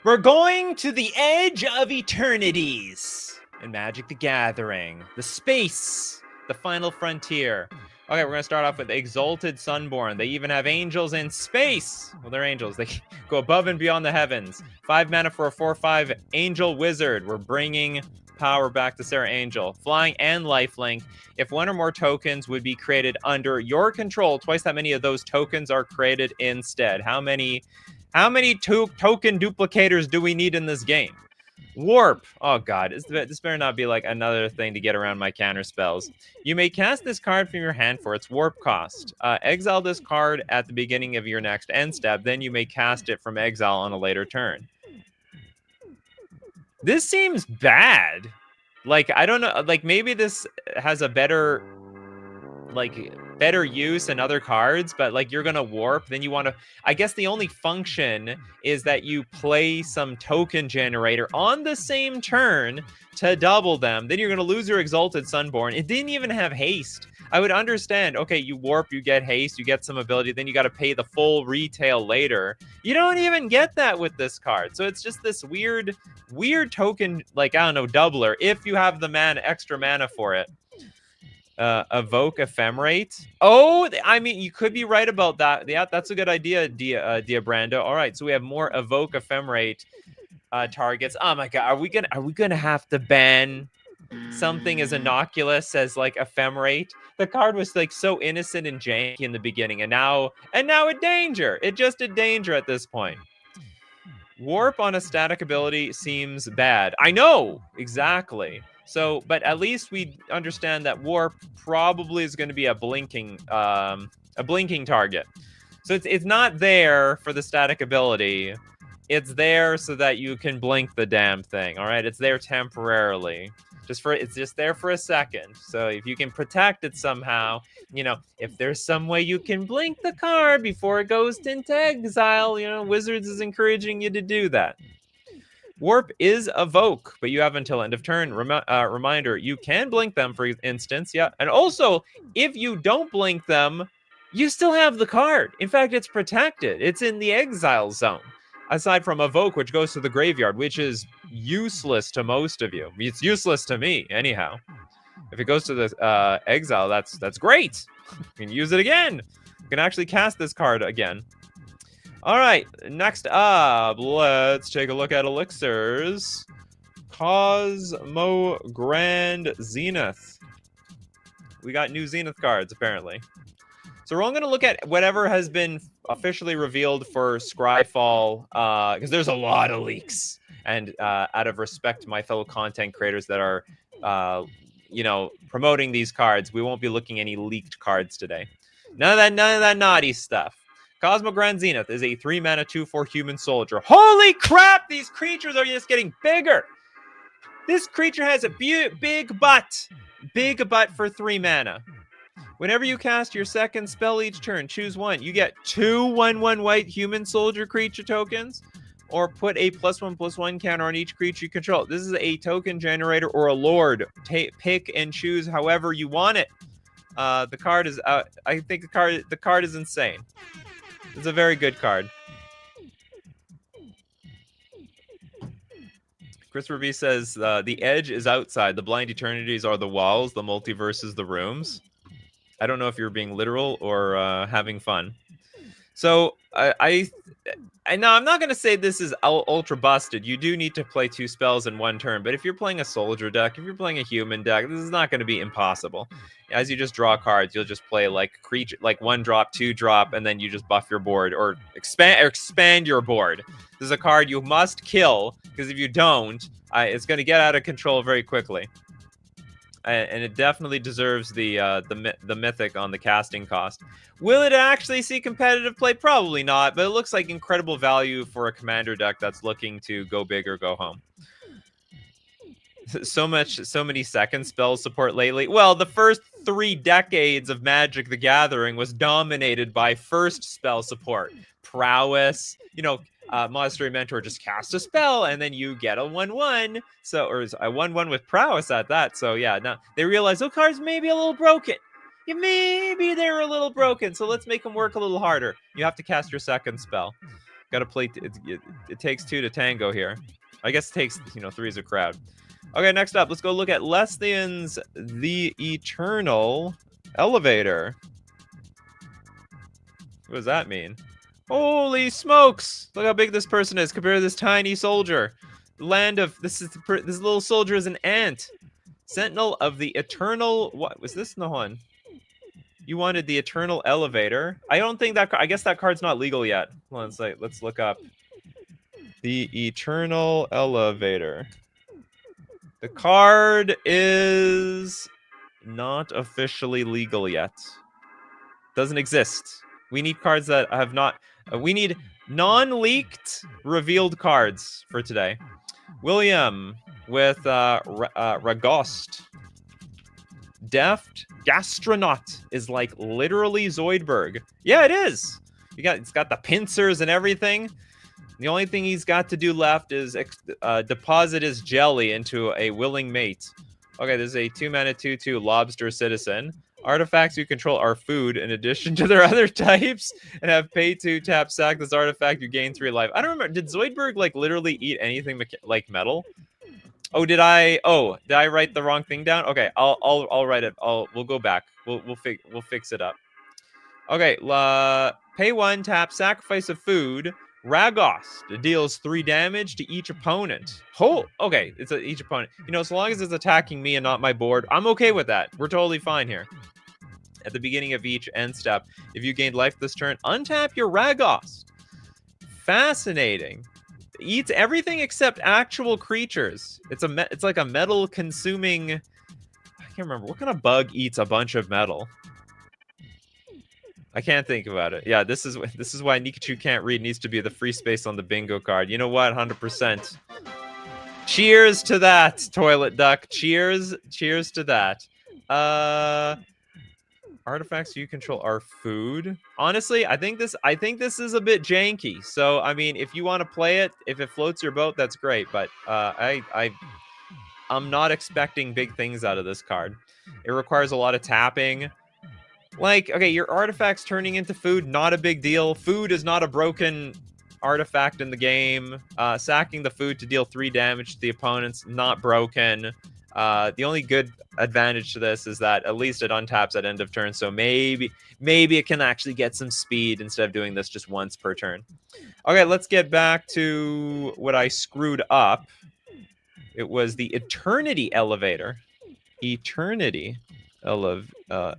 We're going to the edge of eternities in Magic the Gathering. The space, the final frontier. Okay, we're going to start off with Exalted Sunborn. They even have angels in space. Well, they're angels. They go above and beyond the heavens. 5 mana for a 4/5 Angel Wizard. We're bringing power back to Sarah Angel. Flying and lifelink. If one or more tokens would be created under your control, twice that many of those tokens are created instead. How many token duplicators do we need in this game? Warp. Oh god, this better not be like another thing to get around my counter spells. You may cast this card from your hand for its warp cost. Exile this card at the beginning of your next end step, then you may cast it from exile on a later turn. This seems bad. Like, I don't know, like maybe this has a better use in other cards, but like you're gonna warp, then you want to, I guess the only function is that you play some token generator on the same turn to double them. Then you're gonna lose your Exalted Sunborn. It didn't even have haste. I would understand, okay, you warp, you get haste, you get some ability, then you got to pay the full retail later. You don't even get that with this card. So it's just this weird token, like, I don't know, doubler, if you have the extra mana for it. Evoke Ephemerate. Oh, I mean, you could be right about that. Yeah, that's a good idea, Dia Brando. All right, so we have more Evoke Ephemerate targets. Oh my god, are we gonna have to ban something as innocuous as like Ephemerate? The card was like so innocent and janky in the beginning, and now a danger. It just a danger at this point. Warp on a static ability seems bad. I know, exactly. So, but at least we understand that warp probably is going to be a blinking target. So it's not there for the static ability. It's there so that you can blink the damn thing. All right, it's there temporarily. It's just there for a second. So if you can protect it somehow, you know, if there's some way you can blink the card before it goes into exile, you know, Wizards is encouraging you to do that. Warp is Evoke, but you have until end of turn. Reminder, you can blink them, for instance. Yeah, and also, if you don't blink them, you still have the card. In fact, it's protected. It's in the exile zone. Aside from Evoke, which goes to the graveyard, which is useless to most of you. It's useless to me, anyhow. If it goes to the exile, that's great. You can use it again. You can actually cast this card again. All right, next up, let's take a look at elixirs. Cosmo Grand Zenith. We got new Zenith cards, apparently. So we're only going to look at whatever has been officially revealed for Scryfall, because there's a lot of leaks. And out of respect to my fellow content creators that are, you know, promoting these cards, we won't be looking at any leaked cards today. None of that naughty stuff. Cosmo Grand Zenith is a 3-mana 2/4 human soldier. Holy crap! These creatures are just getting bigger. This creature has a big butt. Big butt for 3 mana. Whenever you cast your second spell each turn, choose one. You get 2 1/1 white human soldier creature tokens, or put a +1/+1 counter on each creature you control. This is a token generator or a lord. Pick and choose however you want it. The card is I think the card is insane. It's a very good card. Christopher B says, the edge is outside. The blind eternities are the walls. The multiverse is the rooms. I don't know if you're being literal or having fun. So now I'm not going to say this is ultra busted. You do need to play 2 spells in 1 turn. But if you're playing a soldier deck, if you're playing a human deck, this is not going to be impossible. As you just draw cards, you'll just play like creature, like 1-drop, 2-drop, and then you just buff your board or expand your board. This is a card you must kill, because if you don't, it's going to get out of control very quickly. And it definitely deserves the mythic on the casting cost. Will it actually see competitive play? Probably not, but it looks like incredible value for a commander deck that's looking to go big or go home. So many second spell support lately. Well, the first 3 decades of Magic the Gathering was dominated by first spell support. Prowess, you know, Monastery Mentor just cast a spell and then you get a 1/1. So, or a 1/1 with prowess at that. So yeah, now they realize those cards may be a little broken. Yeah, maybe they're a little broken. So let's make them work a little harder. You have to cast your second spell. Gotta play. It takes two to tango here. I guess it takes, three's a crowd. Okay, next up, let's go look at Lesthian's The Eternal Elevator. What does that mean? Holy smokes! Look how big this person is compared to this tiny soldier. The land of this little soldier is an ant. Sentinel of the Eternal. What was this? No one. You wanted the Eternal Elevator. I don't think that. I guess that card's not legal yet. Let's look up the Eternal Elevator. The card is not officially legal yet. Doesn't exist. We need cards that have not... we need non-leaked revealed cards for today. William with Ragost. Deft Gastronaut is like literally Zoidberg. Yeah, it is. It's got the pincers and everything. The only thing he's got to do left is deposit his jelly into a willing mate. Okay, there's a 2-mana 2/2 Lobster Citizen. Artifacts you control are food in addition to their other types, and have pay to tap sack this artifact. You gain 3 life. I don't remember. Did Zoidberg like literally eat anything like metal? Oh, did I write the wrong thing down? Okay, I'll write it. We'll go back. We'll fix it up. Okay, pay 1, tap, sacrifice a food. Ragost deals 3 damage to each opponent. Okay, it's each opponent. As long as it's attacking me and not my board, I'm okay with that. We're totally fine here. At the beginning of each end step, if you gained life this turn, untap your Ragost. Fascinating. Eats everything except actual creatures. It's like a metal consuming. I can't remember what kind of bug eats a bunch of metal. I can't think about it. Yeah, this is why Nikachu can't read. Needs to be the free space on the bingo card. You know what? 100%. Cheers to that, Toilet Duck. Cheers to that. Artifacts you control are food. Honestly, I think this is a bit janky. So I mean, if you want to play it, if it floats your boat, that's great. But I'm not expecting big things out of this card. It requires a lot of tapping. Like, okay, your artifacts turning into food, not a big deal. Food is not a broken artifact in the game. Sacking the food to deal 3 damage to the opponents, not broken. The only good advantage to this is that at least it untaps at end of turn, so maybe it can actually get some speed instead of doing this just once per turn. Okay, let's get back to what I screwed up. It was the Eternity Elevator. Eternity Elevator.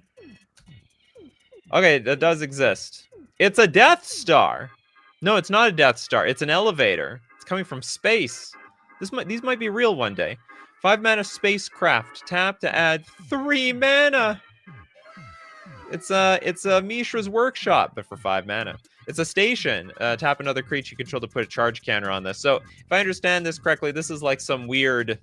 Okay, that does exist. It's a Death Star. No, it's not a Death Star. It's an elevator. It's coming from space. These might be real one day. 5 mana spacecraft. Tap to add 3 mana. It's a Mishra's Workshop, but for 5 mana. It's a station. Tap another creature you control to put a charge counter on this. So if I understand this correctly, this is like some weird.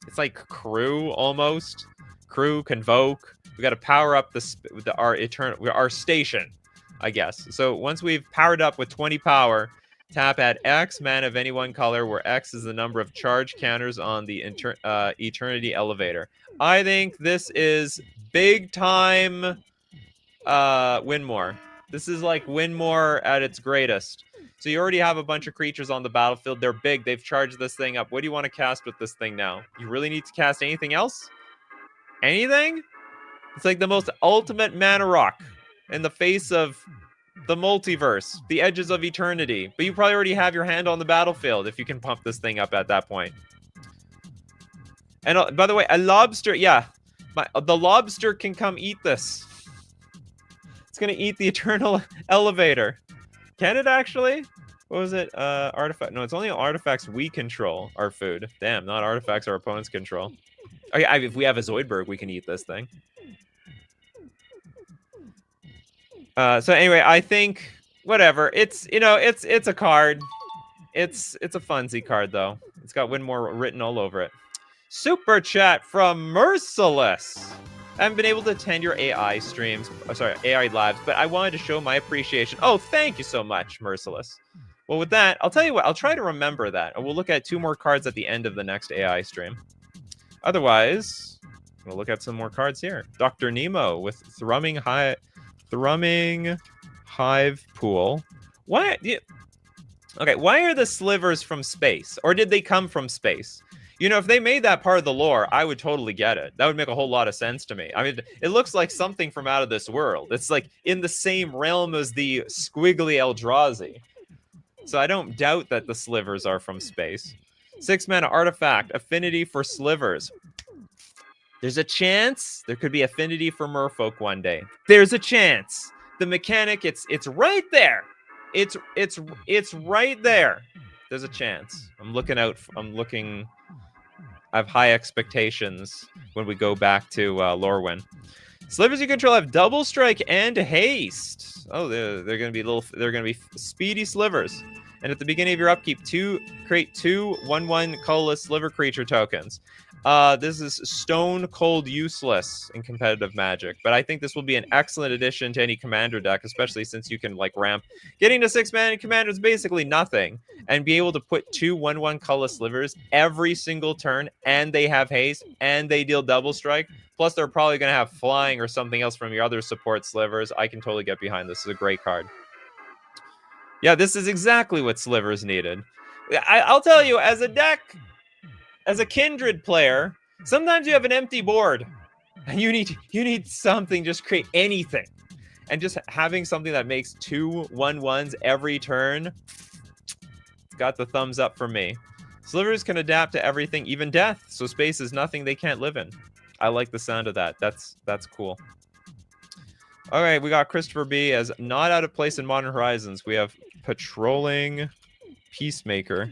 It's like crew almost. Crew, Convoke. We got to power up our station, I guess. So once we've powered up with 20 power, tap add X mana of any one color, where X is the number of charge counters on the Eternity Elevator. I think this is big time Winmore. This is like Winmore at its greatest. So you already have a bunch of creatures on the battlefield. They're big. They've charged this thing up. What do you want to cast with this thing now? You really need to cast anything else? Anything? It's like the most ultimate mana rock in the face of the multiverse, the edges of eternity. But you probably already have your hand on the battlefield if you can pump this thing up at that point. And by the way, a lobster, yeah, the lobster can come eat this. It's gonna eat the Eternal Elevator. Can it actually? What was it? Artifact? No, it's only artifacts we control are food. Damn, not artifacts our opponents control. Okay, if we have a Zoidberg, we can eat this thing. So anyway, I think whatever. It's it's a card. It's a funsy card though. It's got Winmore written all over it. Super chat from Merciless. I haven't been able to attend your AI streams. Oh, sorry, AI lives, but I wanted to show my appreciation. Oh, thank you so much, Merciless. Well, with that, I'll tell you what. I'll try to remember that, and we'll look at 2 more cards at the end of the next AI stream. Otherwise, we'll look at some more cards here. Dr. Nemo with Thrumming Hive Pool. What? Okay, why are the slivers from space? Or did they come from space? You know, if they made that part of the lore, I would totally get it. That would make a whole lot of sense to me. I mean, it looks like something from out of this world. It's like in the same realm as the squiggly Eldrazi. So I don't doubt that the slivers are from space. 6-mana artifact, affinity for slivers. There's a chance there could be affinity for merfolk one day. There's a chance. The mechanic, it's right there. It's right there. There's a chance. I have high expectations when we go back to Lorwyn. Slivers you control have double strike and haste. Oh, they're gonna be speedy slivers. And at the beginning of your upkeep, create 2 1/1 colorless sliver creature tokens. This is stone cold useless in competitive Magic, but I think this will be an excellent addition to any commander deck, especially since you can like ramp. Getting to 6-mana commander is basically nothing, and be able to put 2 1/1 colorless slivers every single turn, and they have haste, and they deal double strike. Plus, they're probably going to have flying or something else from your other support slivers. I can totally get behind this. This is a great card. Yeah, this is exactly what slivers needed. I'll tell you, as a deck, as a Kindred player, sometimes you have an empty board, and you need something. Just create anything, and just having something that makes 2 1/1s every turn. Got the thumbs up for me. Slivers can adapt to everything, even death. So space is nothing they can't live in. I like the sound of that. That's cool. All right, we got Christopher B as not out of place in Modern Horizons. We have Patrolling Peacemaker.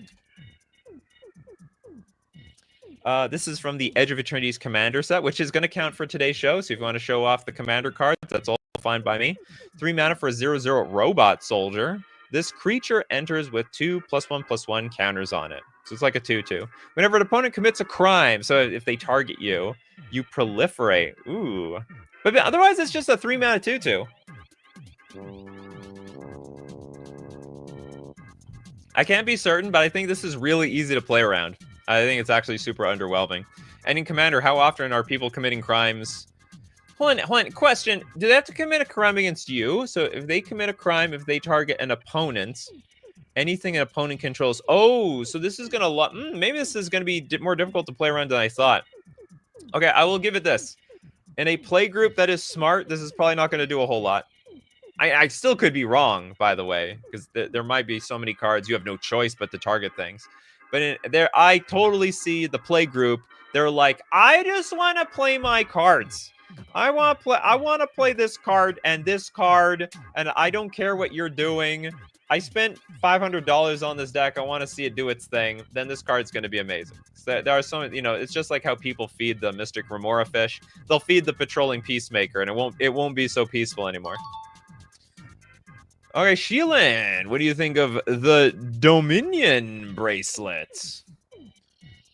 This is from the Edge of Eternity's Commander set, which is going to count for today's show. So if you want to show off the Commander cards, that's all fine by me. 3 mana for a 0/0 Robot Soldier. This creature enters with 2 +1/+1 counters on it. So it's like a 2/2. Whenever an opponent commits a crime, so if they target you, you proliferate. Ooh. But otherwise, it's just a 3 mana 2/2. I can't be certain, but I think this is really easy to play around. I think it's actually super underwhelming. And in Commander, how often are people committing crimes? Hold on. Question. Do they have to commit a crime against you? So if they commit a crime, if they target an opponent, anything an opponent controls. Oh, so this is going to... maybe this is going to be more difficult to play around than I thought. Okay, I will give it this. In a play group that is smart, this is probably not going to do a whole lot. I still could be wrong, by the way, because there might be so many cards you have no choice but to target things. But I totally see the play group. They're like, I just want to play my cards. I want to play this card, and I don't care what you're doing. I spent $500 on this deck. I want to see it do its thing. Then this card's going to be amazing. So there are so many, it's just like how people feed the Mystic Remora fish. They'll feed the Patrolling Peacemaker, and it won't be so peaceful anymore. Okay, Sheelan, what do you think of the Dominion Bracelet?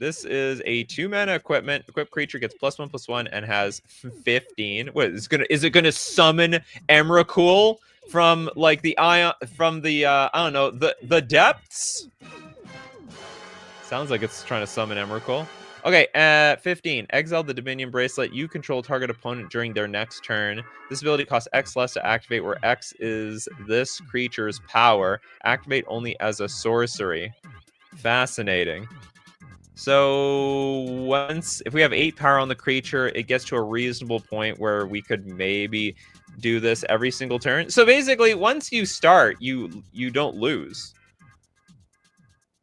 This is a 2-mana equipment. Equipped creature gets +1/+1 and has 15. What is it gonna summon Emrakul from like the I don't know, the depths? Sounds like it's trying to summon Emrakul. Okay, 15. Exile the Dominion Bracelet. You control target opponent during their next turn. This ability costs X less to activate, where X is this creature's power. Activate only as a sorcery. Fascinating. So if we have 8 power on the creature, it gets to a reasonable point where we could maybe do this every single turn. So basically, once you start, you don't lose.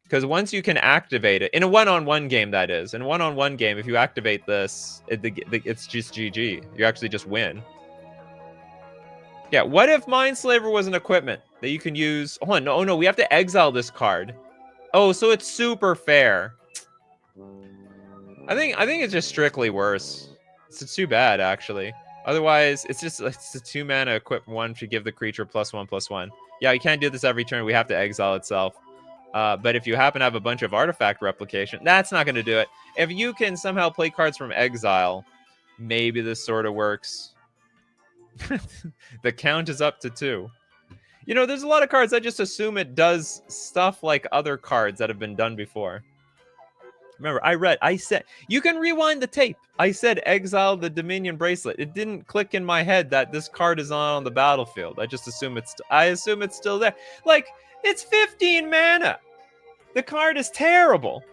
Because once you can activate it, in a one-on-one game, that is. In a one-on-one game, if you activate this, it's just GG. You actually just win. Yeah, what if Mindslaver was an equipment that you can use? Hold on, no, we have to exile this card. Oh, so it's super fair. I think it's just strictly worse. It's too bad, actually. Otherwise, it's a 2-mana equip 1 to give the creature +1/+1. Yeah, you can't do this every turn. We have to exile itself. But if you happen to have a bunch of artifact replication, that's not going to do it. If you can somehow play cards from exile, maybe this sort of works. The count is up to 2. There's a lot of cards I just assume it does stuff like other cards that have been done before. Remember, I said, you can rewind the tape. I said exile the Dominion Bracelet. It didn't click in my head that this card is on the battlefield. I just assume I assume it's still there. Like, It's 15 mana. The card is terrible.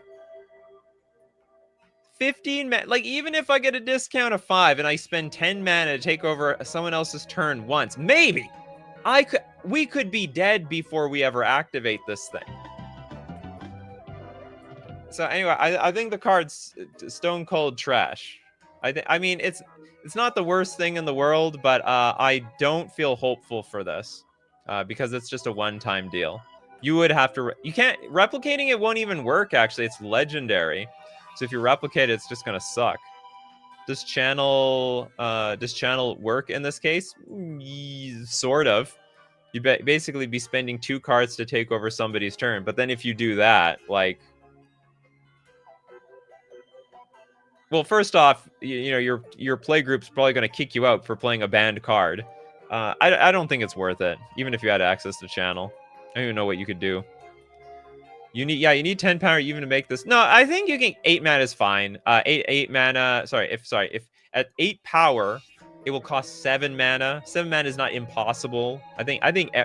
15 mana. Like, even if I get a discount of 5 and I spend 10 mana to take over someone else's turn once, maybe we could be dead before we ever activate this thing. So anyway, I think the card's stone cold trash. I mean, it's not the worst thing in the world, but I don't feel hopeful for this because it's just a one-time deal. You would have to you can't replicating it won't even work. Actually, it's legendary. So if you replicate it, it's just gonna suck. Does channel work in this case? Sort of. You basically be spending 2 cards to take over somebody's turn. But then if you do that, like, well, first off, you know, your play group's probably going to kick you out for playing a banned card. I don't think it's worth it, even if you had access to channel. I don't even know what you could do. You need 10 power even to make this. No, I think you can 8 mana is fine. 8 mana. If at 8 power, it will cost 7 mana. 7 mana is not impossible. I think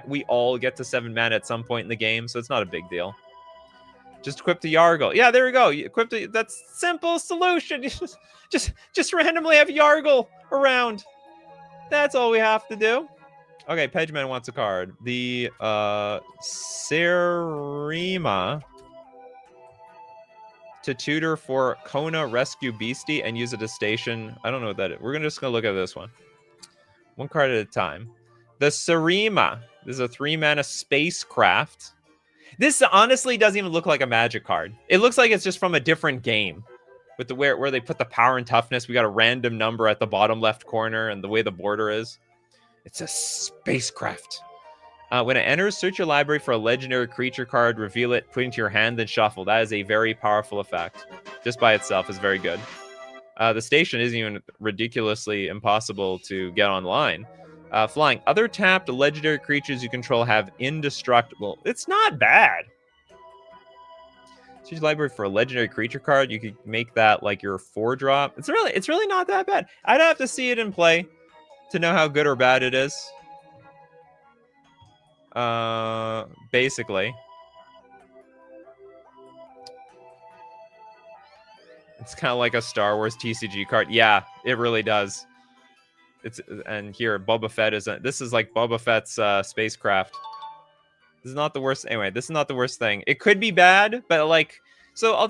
we all get to 7 mana at some point in the game, so it's not a big deal. Just equip the Yargle. Yeah, there we go. You equip the, that's simple solution. Just randomly have Yargle around. That's all we have to do. Okay, Pedgeman wants a card. The Serima to tutor for Kona Rescue Beastie and use it as station. I don't know what that is. We're just gonna look at this one. One card at a time. The Serima. This is a 3 mana spacecraft. This honestly doesn't even look like a Magic card. It looks like it's just from a different game. With the where they put the power and toughness. We got a random number at the bottom left corner and the way the border is. It's a spacecraft. When it enters, search your library for a legendary creature card, reveal it, put it into your hand, then shuffle. That is a very powerful effect. Just by itself is very good. The station isn't even ridiculously impossible to get online. Flying. Other tapped legendary creatures you control have indestructible. It's not bad. Search your library for a legendary creature card. You could make that like your 4-drop. It's really not that bad. I'd have to see it in play to know how good or bad it is. Basically. It's kind of like a Star Wars TCG card. Yeah, it really does. And here, Boba Fett isn't. This is like Boba Fett's spacecraft. This is not the worst. Anyway, this is not the worst thing. It could be bad, but like, so I'll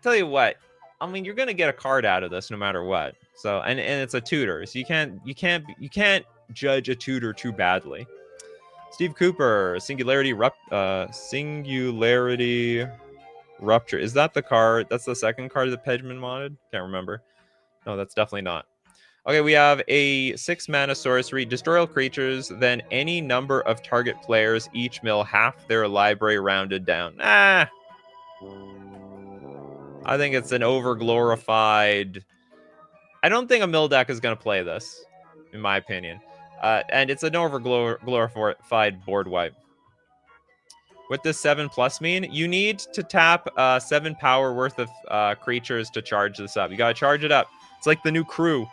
tell you what. I mean, you're gonna get a card out of this no matter what. So and it's a tutor, so you can't judge a tutor too badly. Steve Cooper, Singularity Rupture. Is that the card? That's the second card that Pedgeman wanted? Can't remember. No, that's definitely not. Okay, we have a 6 mana sorcery. Destroy all creatures, then any number of target players each mill half their library rounded down. I think it's an over-glorified... I don't think a mill deck is going to play this, in my opinion. And it's an over-glorified board wipe. What does 7+ mean? You need to tap 7 power worth of creatures to charge this up. You got to charge it up. It's like the new crew.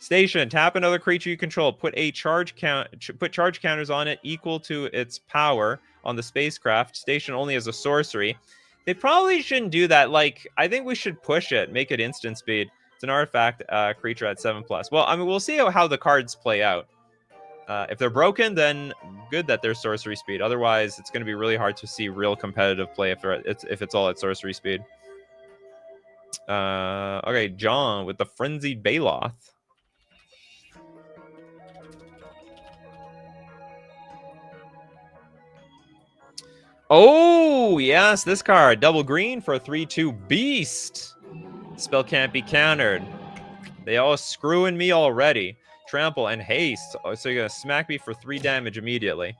Station. Tap another creature you control. Put charge counters on it equal to its power on the spacecraft. Station only as a sorcery. They probably shouldn't do that. Like, I think we should push it. Make it instant speed. It's an artifact creature at 7+. Well, I mean, we'll see how the cards play out. If they're broken, then good that they're sorcery speed. Otherwise, it's going to be really hard to see real competitive play if it's all at sorcery speed. Okay, John with the Frenzied Baloth. Oh, yes, this card. Double green for a 3/2 beast. Spell can't be countered. They all screwing me already. Trample and haste. So you're going to smack me for 3 damage immediately.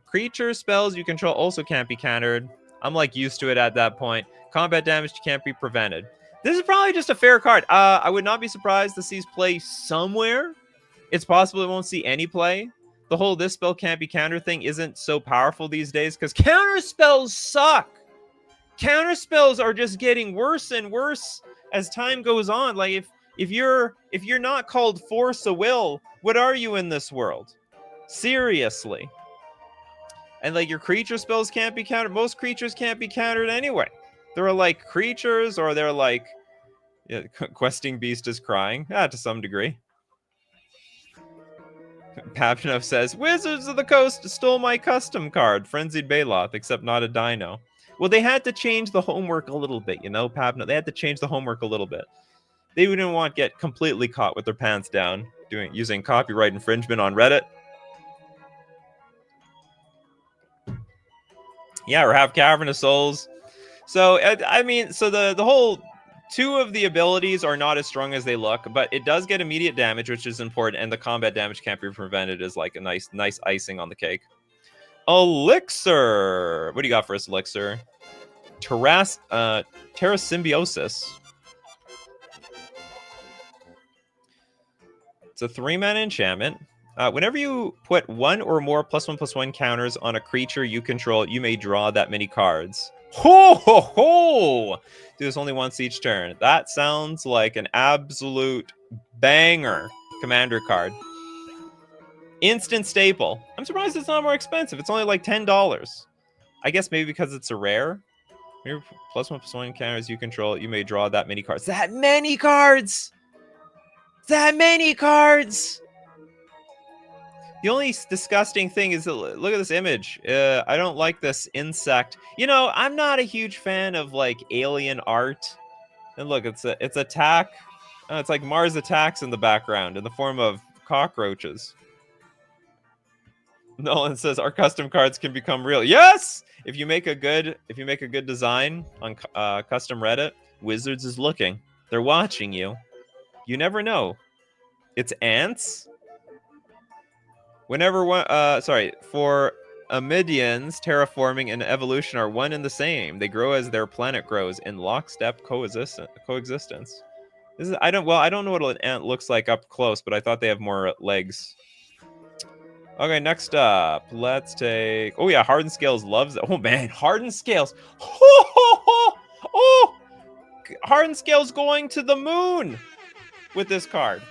Creature spells you control also can't be countered. I'm like used to it at that point. Combat damage can't be prevented. This is probably just a fair card. I would not be surprised to see play somewhere. It's possible it won't see any play. The whole this spell can't be countered thing isn't so powerful these days because counter spells suck. Counter spells are just getting worse and worse as time goes on. Like if you're not called Force of Will, what are you in this world? Seriously. And like your creature spells can't be countered. Most creatures can't be countered anyway. There are like creatures, or they're like, yeah, questing beast is crying. To some degree. Papnov says, Wizards of the Coast stole my custom card, Frenzied Baloth, except not a dino. Well, they had to change the homework a little bit, you know, Papnov. They had to change the homework a little bit. They didn't want to get completely caught with their pants down using copyright infringement on Reddit. Yeah, or have Cavernous Souls. So, I mean, so the whole... 2 of the abilities are not as strong as they look, but it does get immediate damage, which is important, and the combat damage can't be prevented is like a nice icing on the cake. Elixir! What do you got for us, Elixir? Terra Symbiosis. It's a 3-mana enchantment. Whenever you put 1 or more +1/+1 counters on a creature you control, you may draw that many cards. Ho ho ho! Do this only once each turn. That sounds like an absolute banger commander card. Instant staple. I'm surprised it's not more expensive. It's only like $10. I guess maybe because it's a rare. Maybe +1/+1 counters you control, you may draw that many cards. That many cards! That many cards! The only disgusting thing is, look at this image. I don't like this insect. You know, I'm not a huge fan of like alien art. And look, it's attack. It's like Mars attacks in the background in the form of cockroaches. Nolan says our custom cards can become real. Yes, if you make a good design on custom Reddit, Wizards is looking. They're watching you. You never know. It's ants. Whenever one, for Amidians, terraforming and evolution are one and the same. They grow as their planet grows in lockstep coexistence. I don't know what an ant looks like up close, but I thought they have more legs. Okay, next up, let's take. Oh yeah, Hardened Scales loves it. Oh man, Hardened Scales. Oh, Hardened Scales going to the moon with this card.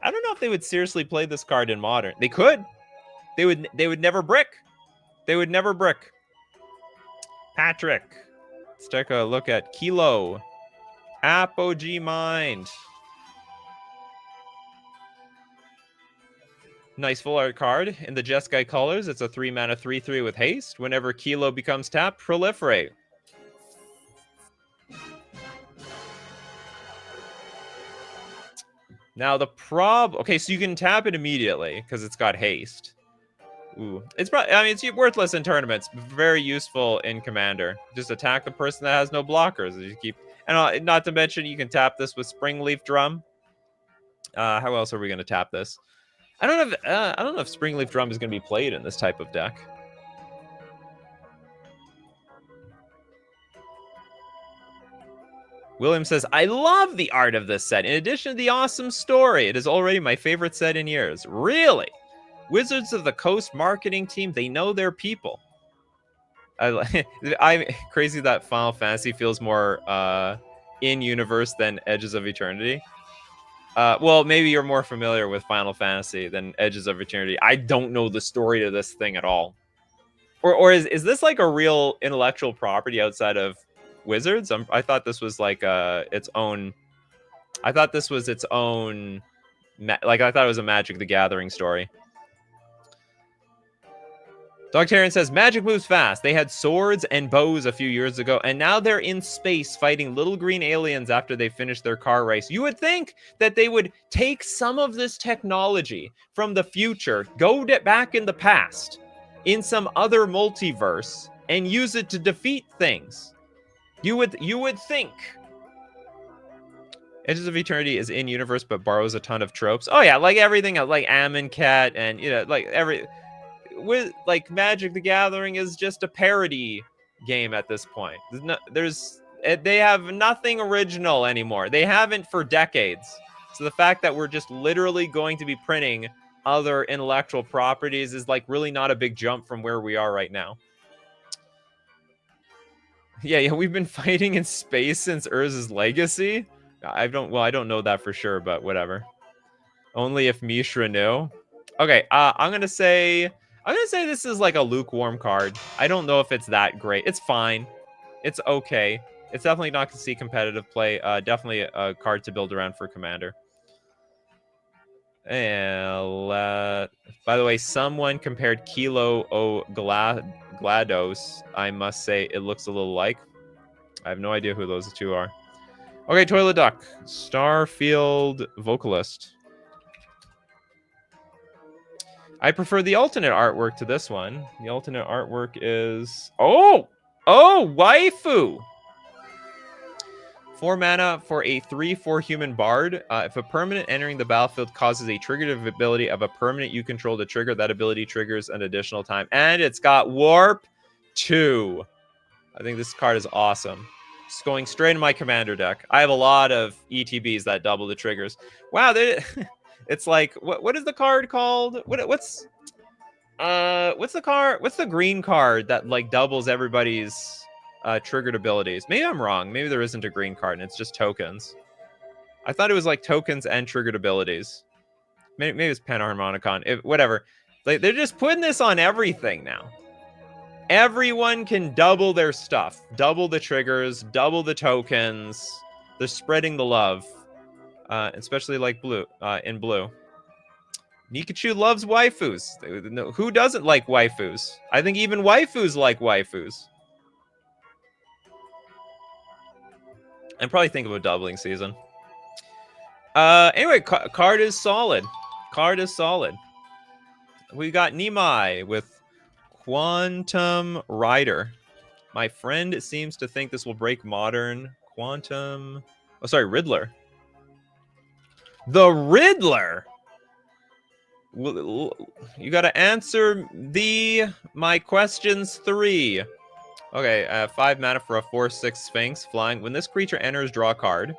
I don't know if they would seriously play this card in Modern. They could. They would never brick. They would never brick. Patrick. Let's take a look at Kilo. Apogee Mind. Nice full art card. In the Jeskai colors, it's a 3-mana 3/3 with haste. Whenever Kilo becomes tapped, proliferate. Now the okay, so you can tap it immediately because it's got haste. Ooh, it's probably, I mean, it's worthless in tournaments. Very useful in Commander. Just attack the person that has no blockers. You keep, and not to mention you can tap this with Springleaf Drum. How else are we going to tap this? I don't know if Springleaf Drum is going to be played in this type of deck. William says, I love the art of this set. In addition to the awesome story, it is already my favorite set in years. Really? Wizards of the Coast marketing team, they know their people. I'm crazy that Final Fantasy feels more in-universe than Edges of Eternity. Well, maybe you're more familiar with Final Fantasy than Edges of Eternity. I don't know the story to this thing at all. Or is this like a real intellectual property outside of Wizards? I thought this was like its own. I thought this was its own. I thought it was a Magic the Gathering story. Dogtarian says Magic moves fast. They had swords and bows a few years ago, and now they're in space fighting little green aliens after they finished their car race. You would think that they would take some of this technology from the future, go back in the past, in some other multiverse, and use it to defeat things. You would think. Edges of Eternity is in universe, but borrows a ton of tropes. Oh yeah, like everything else, like Amonkhet, and like Magic the Gathering is just a parody game at this point. They have nothing original anymore. They haven't for decades. So the fact that we're just literally going to be printing other intellectual properties is like really not a big jump from where we are right now. Yeah, we've been fighting in space since Urza's Legacy. I don't know that for sure, but whatever. Only if Mishra knew. Okay, I'm gonna say I'm gonna say this is like a lukewarm card. I don't know if it's that great. It's fine. It's okay. It's definitely not to see competitive play. Definitely a card to build around for Commander. And by the way, someone compared Kilo O GLaDOS. I must say it looks a little like. I have no idea who those two are. Okay, Toilet Duck. Starfield Vocalist. I prefer the alternate artwork to this one. The alternate artwork is... Oh, waifu! 4 mana for a 3/4 human bard. If a permanent entering the battlefield causes a triggered ability of a permanent you control to trigger, that ability triggers an additional time. And it's got Warp 2. I think this card is awesome. Just going straight in my commander deck. I have a lot of ETBs that double the triggers. Wow, it's like, what is the card called? What's the card? What's the green card that like doubles everybody's triggered abilities? Maybe I'm wrong. Maybe there isn't a green card and it's just tokens. I thought it was like tokens and triggered abilities. Maybe it's Panharmonicon. Whatever. They're just putting this on everything now. Everyone can double their stuff. Double the triggers, double the tokens. They're spreading the love. Especially like blue, in blue. Nikachu loves waifus. Who doesn't like waifus? I think even waifus like waifus. And probably think of a doubling season. Anyway, card is solid. Card is solid. We got Nimai with Quantum Rider. My friend seems to think this will break modern. Quantum... Oh, sorry, Riddler. The Riddler! You gotta answer my questions 3. Okay, 5 mana for a 4/6 Sphinx flying. When this creature enters, draw a card.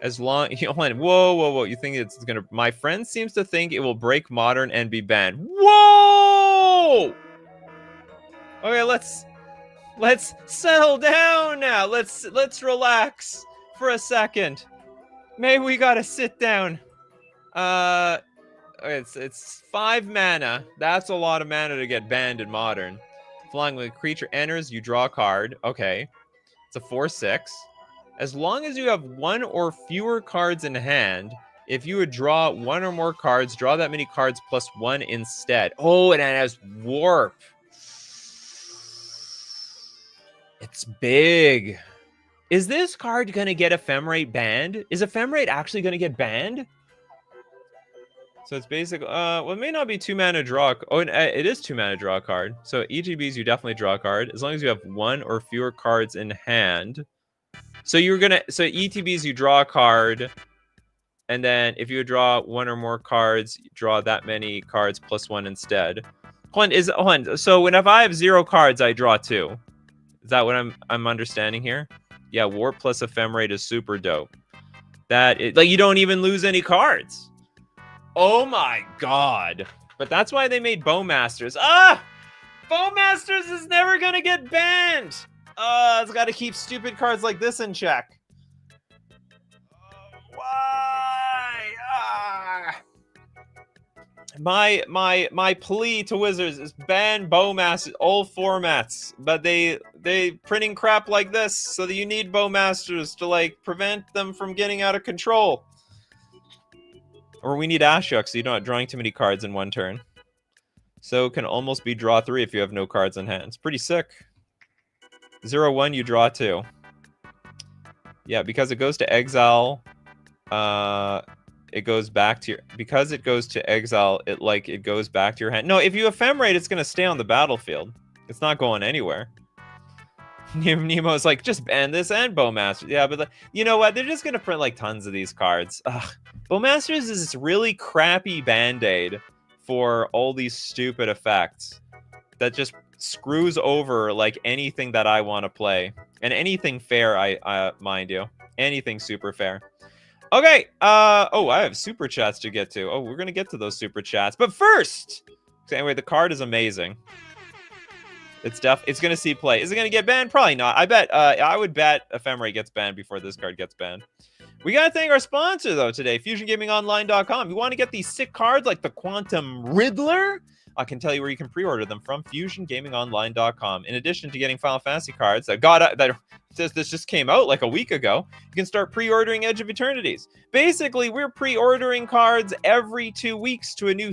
As long... Whoa. You think it's gonna... My friend seems to think it will break modern and be banned. Whoa! Okay, let's settle down now. Let's relax for a second. Maybe we gotta sit down. It's 5 mana. That's a lot of mana to get banned in modern. Flying, when a creature enters, you draw a card. Okay. It's a 4/6. As long as you have 1 or fewer cards in hand, if you would draw 1 or more cards, draw that many cards plus 1 instead. Oh, and it has Warp. It's big. Is this card going to get Ephemerate banned? Is Ephemerate actually going to get banned? So it's basically... well, it may not be 2 mana draw... Oh, it is 2 mana draw a card. So EGBs, you definitely draw a card. As long as you have 1 or fewer cards in hand. So you're going to... So ETBs, you draw a card. And then if you draw 1 or more cards, you draw that many cards plus 1 instead. Hold on. So if I have 0 cards, I draw 2. Is that what I'm understanding here? Yeah, Warp plus Ephemerate is super dope. Like, you don't even lose any cards. Oh my god. But that's why they made Bowmasters. Bowmasters is never gonna get banned. It's gotta keep stupid cards like this in check. Why? My plea to Wizards is ban Bowmasters, all formats, but they printing crap like this, so that you need Bowmasters to like prevent them from getting out of control. Or we need Ashok, so you're not drawing too many cards in one turn. So it can almost be draw 3 if you have no cards in hand. It's pretty sick. 0/1, you draw 2. Yeah, because it goes to exile. It goes back to your... Because it goes to exile, it goes back to your hand. No, if you Ephemerate, it's gonna stay on the battlefield. It's not going anywhere. Nemo's like, just ban this and Bowmasters. Yeah, but you know what? They're just gonna print like tons of these cards. Ugh. Bowmasters is this really crappy band-aid for all these stupid effects that just screws over like anything that I want to play. And anything fair, I mind you. Anything super fair. Okay, oh, I have super chats to get to. Oh, we're gonna get to those super chats. But first, anyway, the card is amazing. It's gonna see play. Is it gonna get banned? Probably not. I would bet Ephemerate gets banned before this card gets banned. We gotta thank our sponsor though today, FusionGamingOnline.com. You want to get these sick cards like the Quantum Riddler? I can tell you where you can pre-order them from, FusionGamingOnline.com. In addition to getting Final Fantasy cards this just came out like a week ago, you can start pre-ordering Edge of Eternities. Basically, we're pre-ordering cards every 2 weeks to a new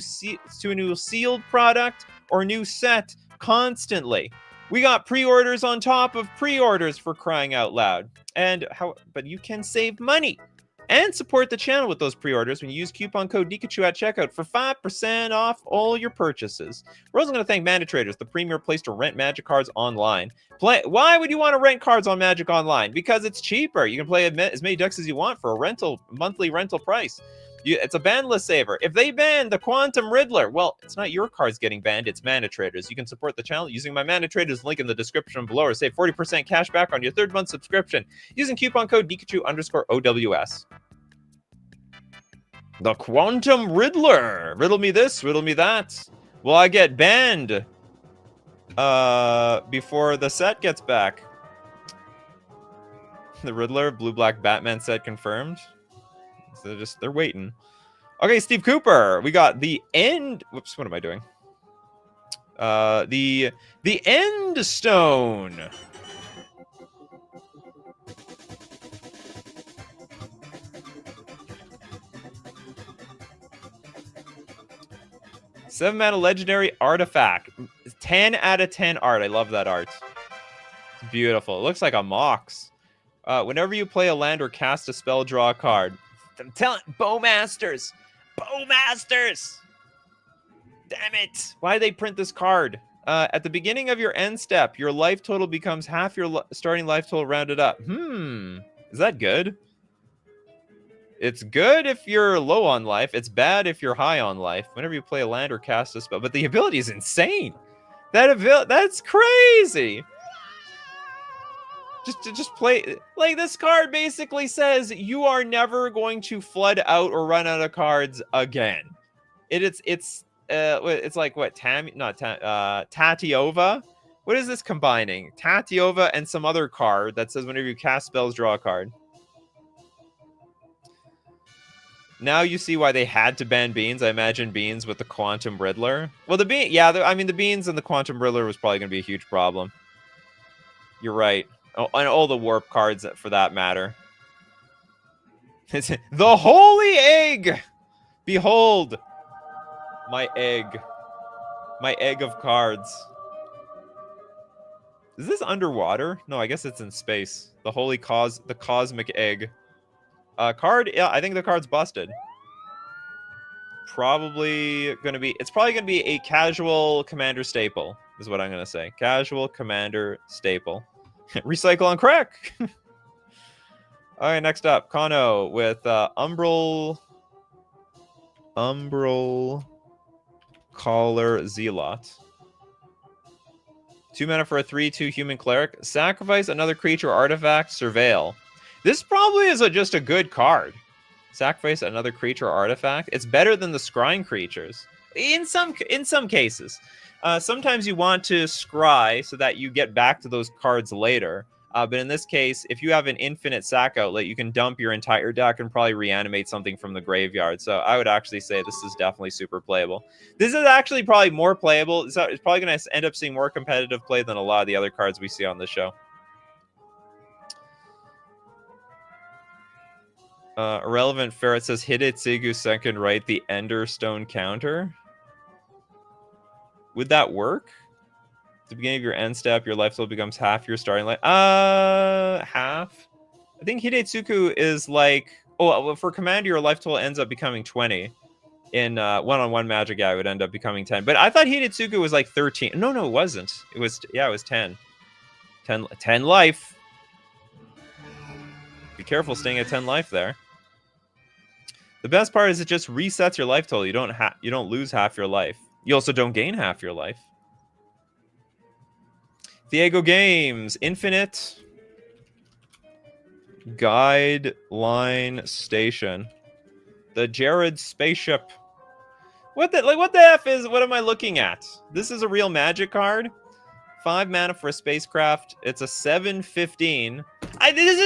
sealed product or new set constantly. We got pre-orders on top of pre-orders, for crying out loud. But you can save money and support the channel with those pre-orders when you use coupon code Nikachu at checkout for 5% off all your purchases. We're also going to thank Mana Traders, the premier place to rent Magic cards online. Why would you want to rent cards on Magic Online? Because it's cheaper. You can play as many decks as you want for a monthly rental price. It's a ban list saver. If they ban the Quantum Riddler, well, it's not your cards getting banned, it's Mana Traders. You can support the channel using my Mana Traders link in the description below, or save 40% cash back on your 3rd month subscription using coupon code Nikachu_OWS. The Quantum Riddler. Riddle me this, riddle me that. Will I get banned before the set gets back? The Riddler, blue-black Batman set confirmed. So they're waiting. Okay, Steve Cooper. We got the end. Whoops, what am I doing? The End Stone. Seven mana legendary artifact. 10 out of 10 art. I love that art. It's beautiful. It looks like a Mox. Whenever you play a land or cast a spell, draw a card. I'm telling Bowmasters. Bowmasters. Damn it. Why did they print this card? At the beginning of your end step, your life total becomes half your starting life total rounded up. Is that good? It's good if you're low on life. It's bad if you're high on life. Whenever you play a land or cast a spell. But the ability is insane. That's crazy. Just play. Like, this card basically says you are never going to flood out or run out of cards again. It's like what? Tatiova? What is this combining? Tatiova and some other card that says whenever you cast spells, draw a card. Now you see why they had to ban Beans. I imagine Beans with the Quantum Riddler. Well, the Beans and the Quantum Riddler was probably going to be a huge problem. You're right. Oh, and all the warp cards, for that matter. The Holy Egg! Behold! My egg. My egg of cards. Is this underwater? No, I guess it's in space. The the Cosmic Egg. Card, yeah, I think the card's busted. It's probably gonna be a casual commander staple, is what I'm gonna say. Casual commander staple. Recycle on crack. All right, next up, Kano with Umbral Caller Zealot. 2 mana for a 3/2 human cleric. Sacrifice another creature or artifact. Surveil. This probably is just a good card. Sacrifice another creature or artifact. It's better than the scrying creatures in some cases. Sometimes you want to scry so that you get back to those cards later. But in this case, if you have an infinite sack outlet, you can dump your entire deck and probably reanimate something from the graveyard. So I would actually say this is definitely super playable. This is actually probably more playable. It's probably going to end up seeing more competitive play than a lot of the other cards we see on the show. Irrelevant Ferret says, Hidetsugu second right, the Ender Stone counter. Would that work? At the beginning of your end step, your life total becomes half your starting life. Half? I think Hidetsugu is like... Oh, for Commander, your life total ends up becoming 20. In one-on-one Magic, yeah, it would end up becoming 10. But I thought Hidetsugu was like 13. No, it wasn't. It was 10. 10 life. Be careful staying at 10 life there. The best part is it just resets your life total. You don't lose half your life. You also don't gain half your life. Diego Games, Infinite Guideline Station. The Jared Spaceship. What the F is, what am I looking at? This is a real Magic card. 5 mana for a spacecraft. It's a 7/15. This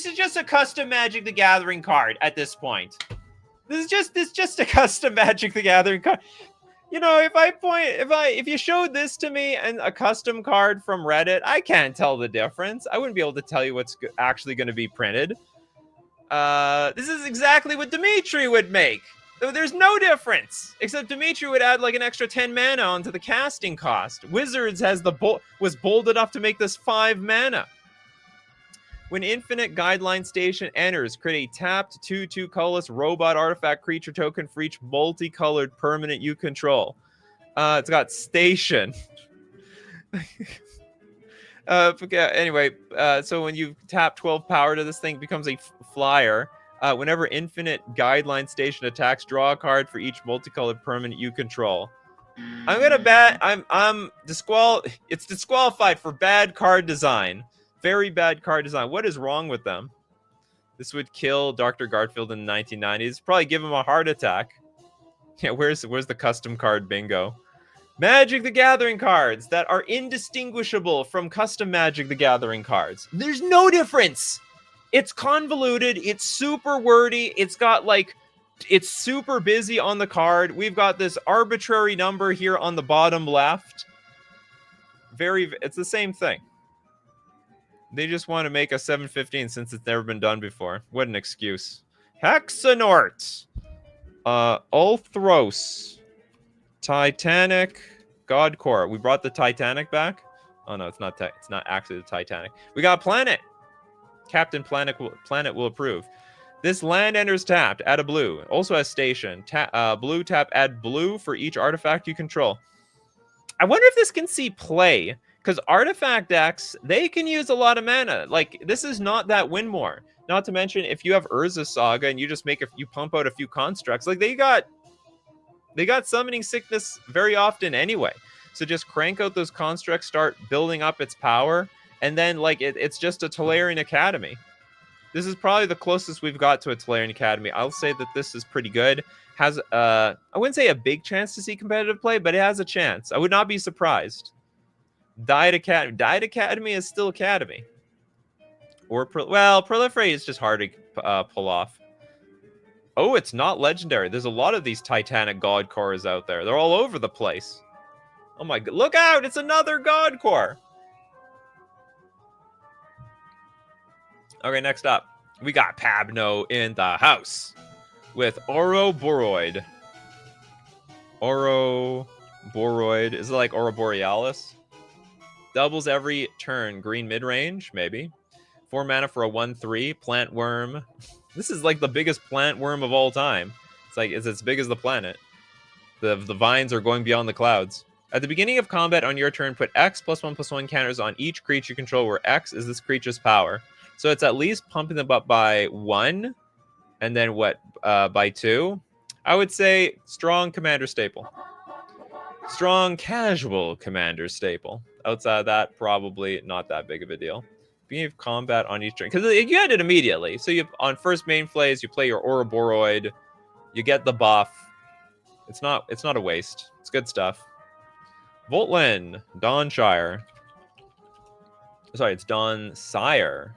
is just a custom Magic the Gathering card at this point. This is just a custom Magic the Gathering card. You know, if you showed this to me and a custom card from Reddit, I can't tell the difference. I wouldn't be able to tell you what's actually going to be printed. This is exactly what Dimitri would make. There's no difference, except Dimitri would add like an extra 10 mana onto the casting cost. Wizards was bold enough to make this 5 mana. When Infinite Guideline Station enters, create a tapped 2/2 colorless robot artifact creature token for each multicolored permanent you control. It's got Station. Anyway, so when you tap 12 power to this thing, it becomes a flyer. Whenever Infinite Guideline Station attacks, draw a card for each multicolored permanent you control. I'm gonna bet it's disqualified for bad card design. Very bad card design. What is wrong with them? This would kill Dr. Garfield in the 1990s. Probably give him a heart attack. Yeah, where's the custom card bingo? Magic the Gathering cards that are indistinguishable from custom Magic the Gathering cards. There's no difference. It's convoluted. It's super wordy. It's super busy on the card. We've got this arbitrary number here on the bottom left. It's the same thing. They just want to make a 715 since it's never been done before. What an excuse. Hexanort. Ulthros. Titanic. Godcore. We brought the Titanic back. Oh no, it's not actually the Titanic. We got Planet. Captain Planet will approve. This land enters tapped. Add a blue. Also has Station. Blue tap. Add blue for each artifact you control. I wonder if this can see play. Because artifact decks, they can use a lot of mana. Like, this is not that win more. Not to mention, if you have Urza Saga and you just you pump out a few constructs, like they got summoning sickness very often anyway. So just crank out those constructs, start building up its power, and then like it's just a Tolarian Academy. This is probably the closest we've got to a Tolarian Academy. I'll say that this is pretty good. Has I wouldn't say a big chance to see competitive play, but it has a chance. I would not be surprised. Diet Academy is still Academy. Or, Proliferate is just hard to pull off. Oh, it's not legendary. There's a lot of these Titanic God Cores out there. They're all over the place. Oh my god. Look out! It's another God Core! Okay, next up. We got Pabno in the house. With Ouroboros. Ouroboros. Is it like Ouroborealis? Doubles every turn. Green mid-range, maybe. 4 mana for a 1/3. Plant worm. This is like the biggest plant worm of all time. It's as big as the planet. The vines are going beyond the clouds. At the beginning of combat on your turn, put X +1/+1 counters on each creature you control, where X is this creature's power. So it's at least pumping them up by 1, and then by 2. I would say strong commander staple. Strong casual commander staple. Outside of that, probably not that big of a deal. Beginning of combat on each turn, because you get it immediately. So on first main phase, you play your Ouroboros, you get the buff. It's not a waste. It's good stuff. Voltlin, Dawnshire. Sorry, it's Dawnsire.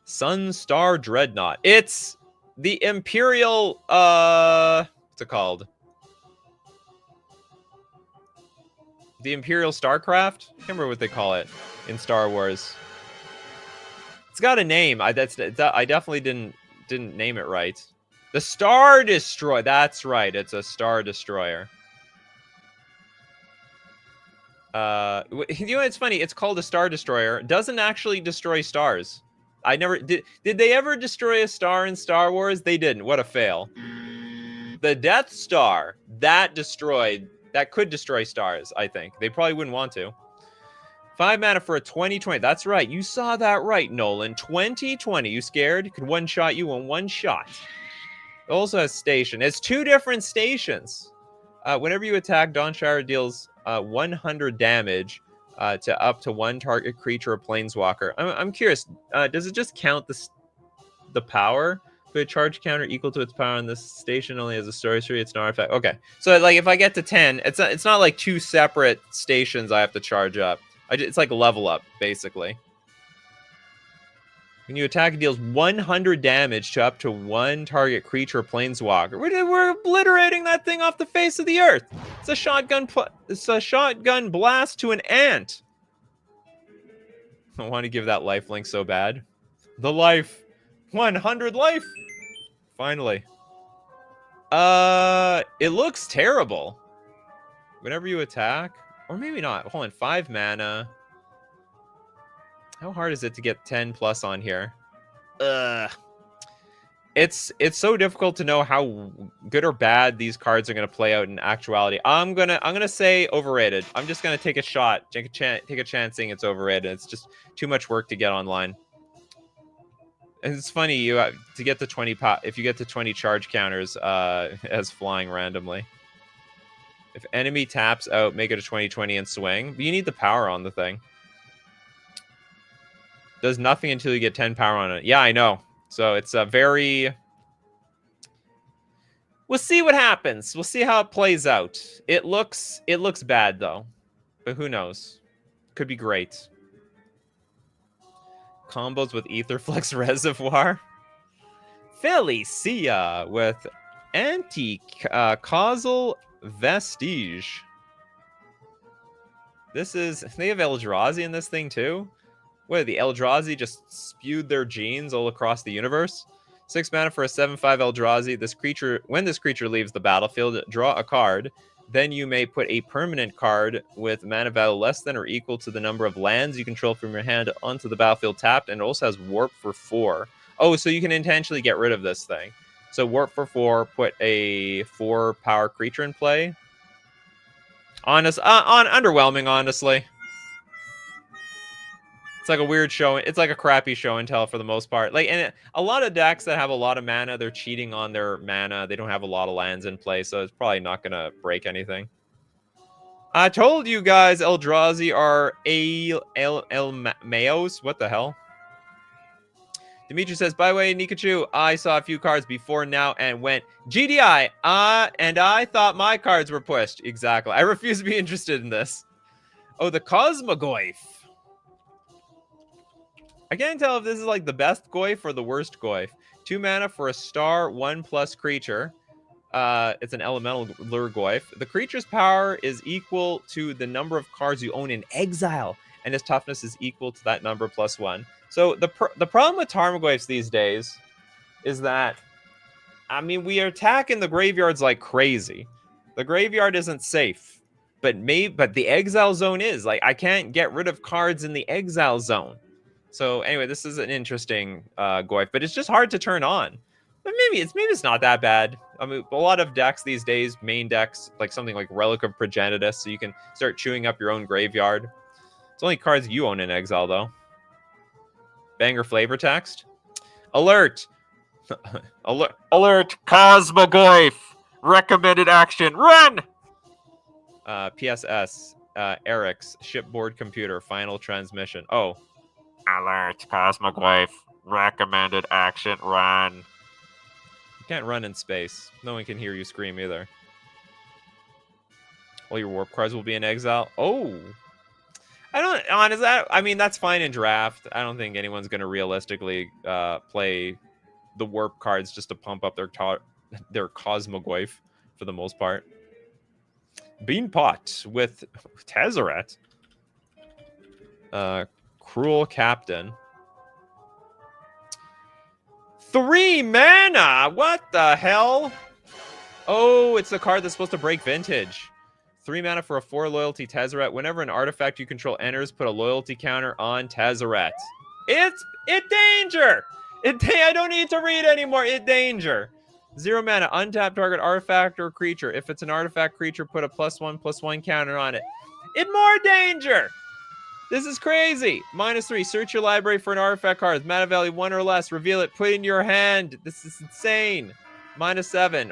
Sunstar Dreadnought. It's the Imperial. What's it called? The Imperial Starcraft? I can't remember what they call it in Star Wars. It's got a name. I definitely didn't name it right. The Star Destroyer. That's right. It's a Star Destroyer. You know, it's funny. It's called a Star Destroyer. It doesn't actually destroy stars. I never did. Did they ever destroy a star in Star Wars? They didn't. What a fail. The Death Star that could destroy stars. I think they probably wouldn't want to. 5 mana for a 20/20. That's right. You saw that right, Nolan. 20/20. You scared? Could one-shot you in one shot. It also has Station. It's 2 different stations. Whenever you attack, Dawnshire deals 100 damage to up to 1 target creature or planeswalker. I'm curious. Does it just count the power? Put a charge counter equal to its power on this station only has a sorcery. It's an artifact. Okay. So like if I get to 10, it's not like 2 separate stations I have to charge up. It's like level up, basically. When you attack, it deals 100 damage to up to one target creature or planeswalker. We're obliterating that thing off the face of the earth. It's a shotgun blast to an ant. I want to give that life link so bad. The life. 100 life. Finally. It looks terrible. Whenever you attack, or maybe not. Hold on, 5 mana. How hard is it to get 10 plus on here? It's so difficult to know how good or bad these cards are gonna play out in actuality. I'm gonna say overrated. I'm just gonna take a shot, take a chance saying it's overrated. It's just too much work to get online. And it's funny, you to get to 20 if you get to 20 charge counters as flying randomly. If enemy taps out, make it a 20/20 and swing. But you need the power on the thing. Does nothing until you get 10 power on it. Yeah, I know. So it's a very... We'll see what happens. We'll see how it plays out. It looks bad, though. But who knows? Could be great. Combos with Aetherflux Reservoir. Felicia with Anti-Causal Vestige. This is... They have Eldrazi in this thing, too? What, the Eldrazi just spewed their genes all across the universe? 6 mana for a 7/5 Eldrazi. This creature, when this creature leaves the battlefield, draw a card. Then you may put a permanent card with mana value less than or equal to the number of lands you control from your hand onto the battlefield tapped, and it also has Warp for 4. Oh, so you can intentionally get rid of this thing. So Warp for 4, put a 4 power creature in play. Underwhelming, honestly. It's like a weird show. It's like a crappy show and tell for the most part. Like, and a lot of decks that have a lot of mana, they're cheating on their mana. They don't have a lot of lands in play, so it's probably not gonna break anything. I told you guys Eldrazi are Mayos. What the hell? Dimitri says, by the way, Nikachu, I saw a few cards before now and went, GDI, and I thought my cards were pushed. Exactly. I refuse to be interested in this. Oh, the Cosmogoyf. I can't tell if this is like the best Goyf or the worst Goyf. 2 mana for a star 1+ creature. It's an elemental lure Goyf. The creature's power is equal to the number of cards you own in exile, and its toughness is equal to that number +1. So the problem with Tarmogoyfs these days is that, I mean, we are attacking the graveyards like crazy. The graveyard isn't safe, but the exile zone is. Like, I can't get rid of cards in the exile zone. So anyway, this is an interesting Goyf, but it's just hard to turn on. But maybe it's not that bad. I mean, a lot of decks these days, main decks, like something like Relic of Progenitus, so you can start chewing up your own graveyard. It's only cards you own in exile, though. Banger flavor text. Alert! Alert! Cosmogoyf! Recommended action. Run! PSS. Eric's shipboard computer. Final transmission. Oh. Alert! Cosmogoyf. Recommended action. Run. You can't run in space. No one can hear you scream either. All your warp cards will be in exile. Oh! I mean, that's fine in draft. I don't think anyone's going to realistically play the warp cards just to pump up their Cosmogoyf for the most part. Beanpot with Tezzeret. Cruel Captain. 3 mana! What the hell? Oh, it's the card that's supposed to break vintage. 3 mana for a 4 loyalty Tezzeret. Whenever an artifact you control enters, put a loyalty counter on Tezzeret. It danger! I don't need to read anymore. It danger. 0 mana, untap target artifact or creature. If it's an artifact creature, put a +1/+1 counter on it. It more danger! This is crazy. -3, search your library for an artifact card. Mana value 1 or less. Reveal it, put it in your hand. This is insane. -7.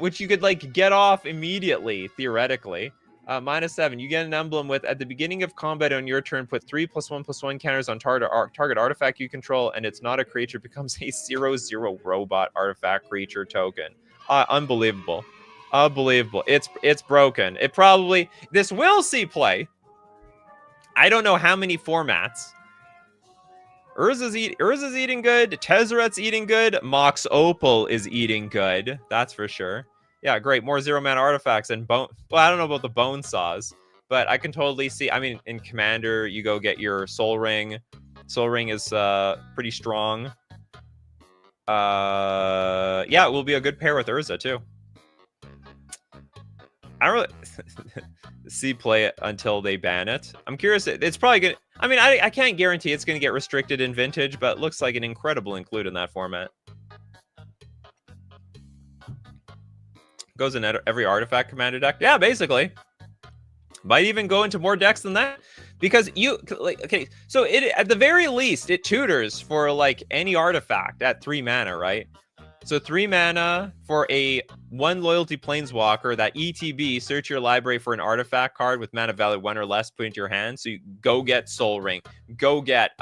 Which you could, like, get off immediately, theoretically. -7, you get an emblem with, at the beginning of combat on your turn, put 3 +1/+1 counters on target artifact you control, and it's not a creature, becomes a 0/0 robot artifact creature token. Unbelievable. Unbelievable. It's broken. This will see play. I don't know how many formats. Urza's eating good. Tezzeret's eating good. Mox Opal is eating good. That's for sure. Yeah, great. More 0-mana artifacts and bone. Well, I don't know about the bone saws, but I can totally see. I mean, in Commander, you go get your Soul Ring. Soul Ring is pretty strong. Yeah, it will be a good pair with Urza too. I don't really see play it until they ban it. I'm curious. It's probably gonna. I mean, I can't guarantee it's gonna get restricted in Vintage, but it looks like an incredible include in that format. Goes in every artifact commander deck. Yeah, basically. Might even go into more decks than that. Because you, like, okay, so it at the very least, it tutors for, like, any artifact at 3 mana, right? So 3 mana for a 1 loyalty planeswalker, that ETB, search your library for an artifact card with mana value 1 or less, put into your hand. So you go get Soul Ring, go get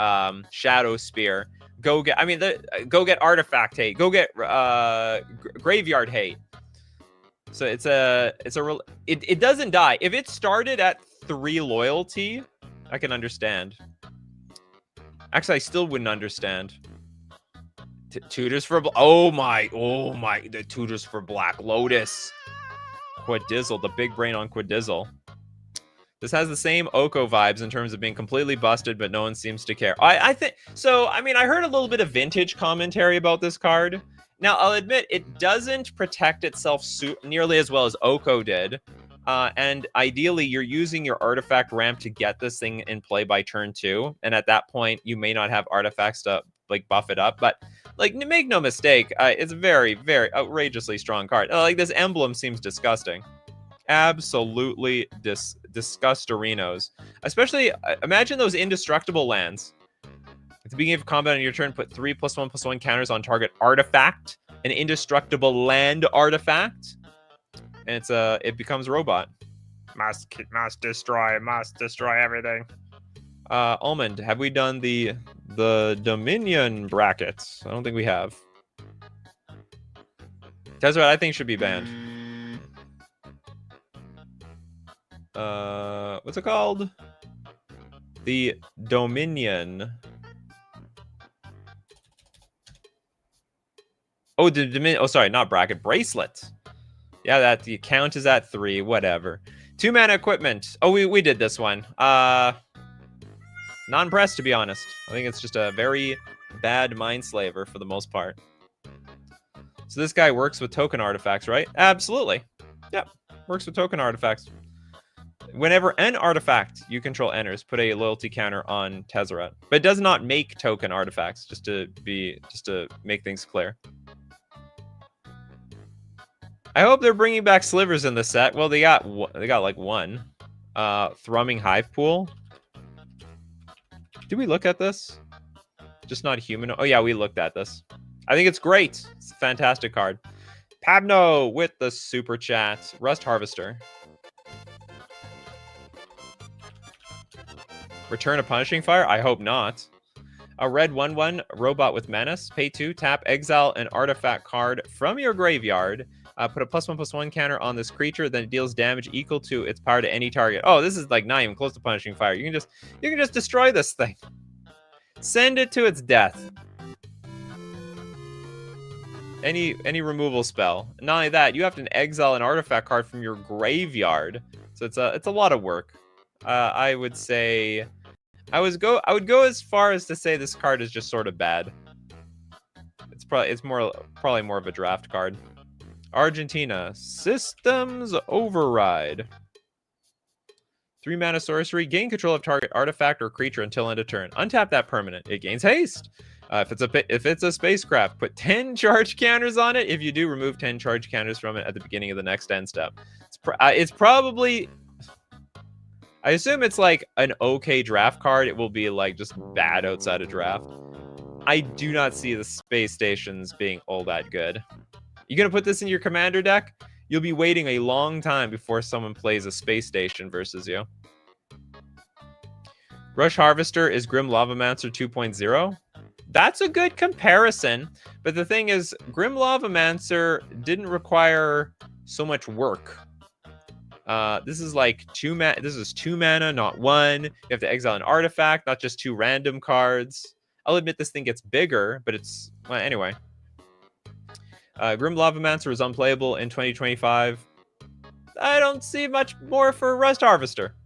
Shadow Spear, go get, I mean, go get Artifact Hate, go get Graveyard Hate. So it doesn't die. If it started at 3 loyalty, I can understand. Actually, I still wouldn't understand. Tutors for oh my, the tutors for Black Lotus. Quadizzle, the big brain on Quadizzle. This has the same Oko vibes in terms of being completely busted, but no one seems to care. I think so. I mean, I heard a little bit of Vintage commentary about this card. Now, I'll admit it doesn't protect itself nearly as well as Oko did. And ideally, you're using your artifact ramp to get this thing in play by turn 2. And at that point, you may not have artifacts to, like, buff it up. But, like, make no mistake, it's a very, very outrageously strong card. Like, this emblem seems disgusting. Absolutely disgustorinos. Especially, imagine those indestructible lands. At the beginning of combat on your turn, put 3+1/+1 counters on target artifact, an indestructible land artifact, and it becomes robot. Must destroy everything. Almond, have we done the Dominion brackets? I don't think we have. Tezzeret, I think, should be banned. What's it called? The Dominion. Oh, the Dominion. Oh, sorry, not bracket. Bracelet. Yeah, that the count is at 3. Whatever. 2 mana equipment. Oh, we did this one. Not impressed, to be honest. I think it's just a very bad Mindslaver for the most part. So this guy works with token artifacts, right? Absolutely. Yep. Works with token artifacts. Whenever an artifact you control enters, put a loyalty counter on Tezzeret. But it does not make token artifacts, just to make things clear. I hope they're bringing back slivers in the set. Well, they got like one. Thrumming Hive Pool. Did we look at this? Just not human. Oh yeah, we looked at this. I think it's great. It's a fantastic card. Pabno with the super chat. Rust Harvester. Return a Punishing Fire? I hope not. A red 1/1 robot with menace. Pay 2, tap, exile an artifact card from your graveyard. Put a +1/+1 counter on this creature, then it deals damage equal to its power to any target. Oh, this is like not even close to Punishing Fire. You can just destroy this thing. Send it to its death. Any removal spell. Not only that, you have to exile an artifact card from your graveyard. So it's a lot of work. I would say I would go as far as to say this card is just sort of bad. It's probably more of a draft card. Argentina, Systems Override. 3 mana sorcery, gain control of target artifact or creature until end of turn. Untap that permanent. It gains haste. If it's a spacecraft, put 10 charge counters on it. If you do, remove 10 charge counters from it at the beginning of the next end step. It's probably, I assume it's like an okay draft card. It will be like just bad outside of draft. I do not see the space stations being all that good. You gonna put this in your commander deck? You'll be waiting a long time before someone plays a space station versus you. Rush Harvester is Grim Lavamancer 2.0. That's a good comparison, but the thing is, Grim Lavamancer didn't require so much work. This is like 2 mana. This is 2 mana, not 1. You have to exile an artifact, not just 2 random cards. I'll admit this thing gets bigger, but it's... Well, anyway. Grim Lavamancer is unplayable in 2025. I don't see much more for Rust Harvester.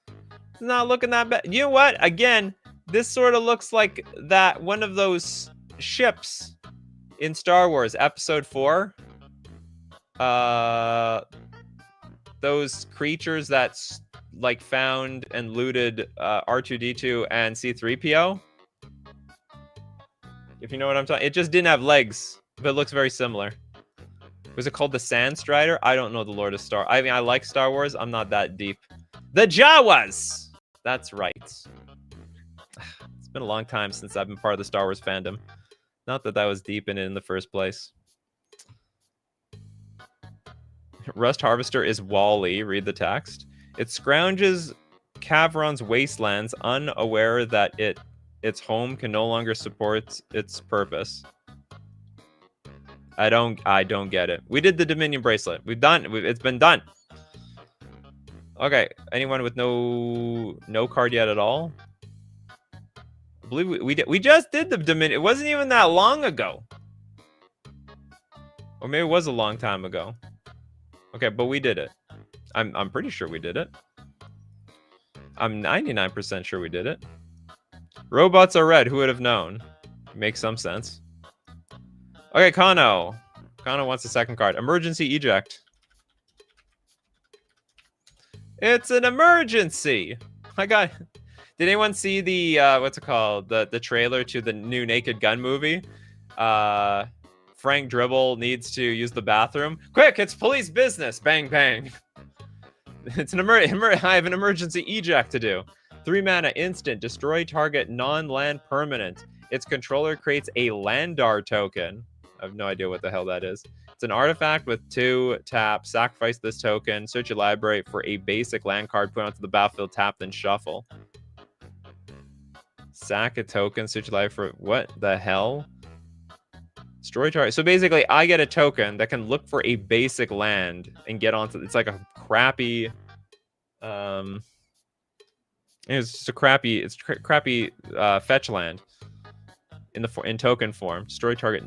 It's not looking that bad. You know what? Again, this sort of looks like that one of those ships in Star Wars Episode 4. Those creatures that's like found and looted R2-D2 and C-3PO. If you know what I'm talking, it just didn't have legs, but it looks very similar. Was it called the Sand Strider? I don't know the Lord of Star. I mean, I like Star Wars. I'm not that deep. The Jawas. That's right. It's been a long time since I've been part of the Star Wars fandom. Not that was deep in it in the first place. Rust Harvester is Wally. Read the text. It scrounges Cavron's wastelands, unaware that its home can no longer support its purpose. I don't get it. We did the Dominion bracelet. We've done. It's been done. Okay. Anyone with no card yet at all? I believe we just did the Dominion. It wasn't even that long ago. Or maybe it was a long time ago. Okay, but we did it. I'm pretty sure we did it. I'm 99% sure we did it. Robots are red. Who would have known? Makes some sense. Okay, Kano. Kano wants a second card. Emergency eject. It's an emergency. Did anyone see the what's it called? The trailer to the new Naked Gun movie? Frank Dribble needs to use the bathroom. Quick, it's police business. Bang bang. It's an I have an emergency eject to do. 3 mana instant. Destroy target non-land permanent. Its controller creates a Landar token. I have no idea what the hell that is. It's an artifact with 2 tap. Sacrifice this token. Search your library for a basic land card. Put onto the battlefield. Tap, then shuffle. Sack a token. Search your library for... What the hell? Destroy target. So basically, I get a token that can look for a basic land and get onto... It's like a crappy... It's just a crappy... It's crappy fetch land. In token form. Destroy target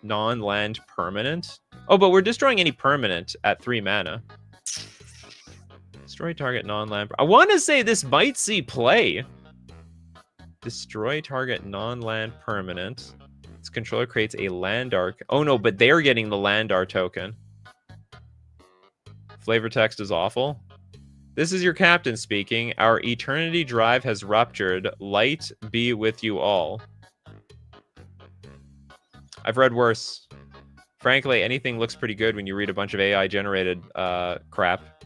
non-land permanent. Oh, but we're destroying any permanent at 3 mana. Destroy target non-land. I want to say this might see play. Destroy target non-land permanent. Its controller creates a Landar. Oh no, but they're getting the Landar token. Flavor text is awful. This is your captain speaking. Our eternity drive has ruptured. Light be with you all. I've read worse. Frankly, anything looks pretty good when you read a bunch of AI-generated crap.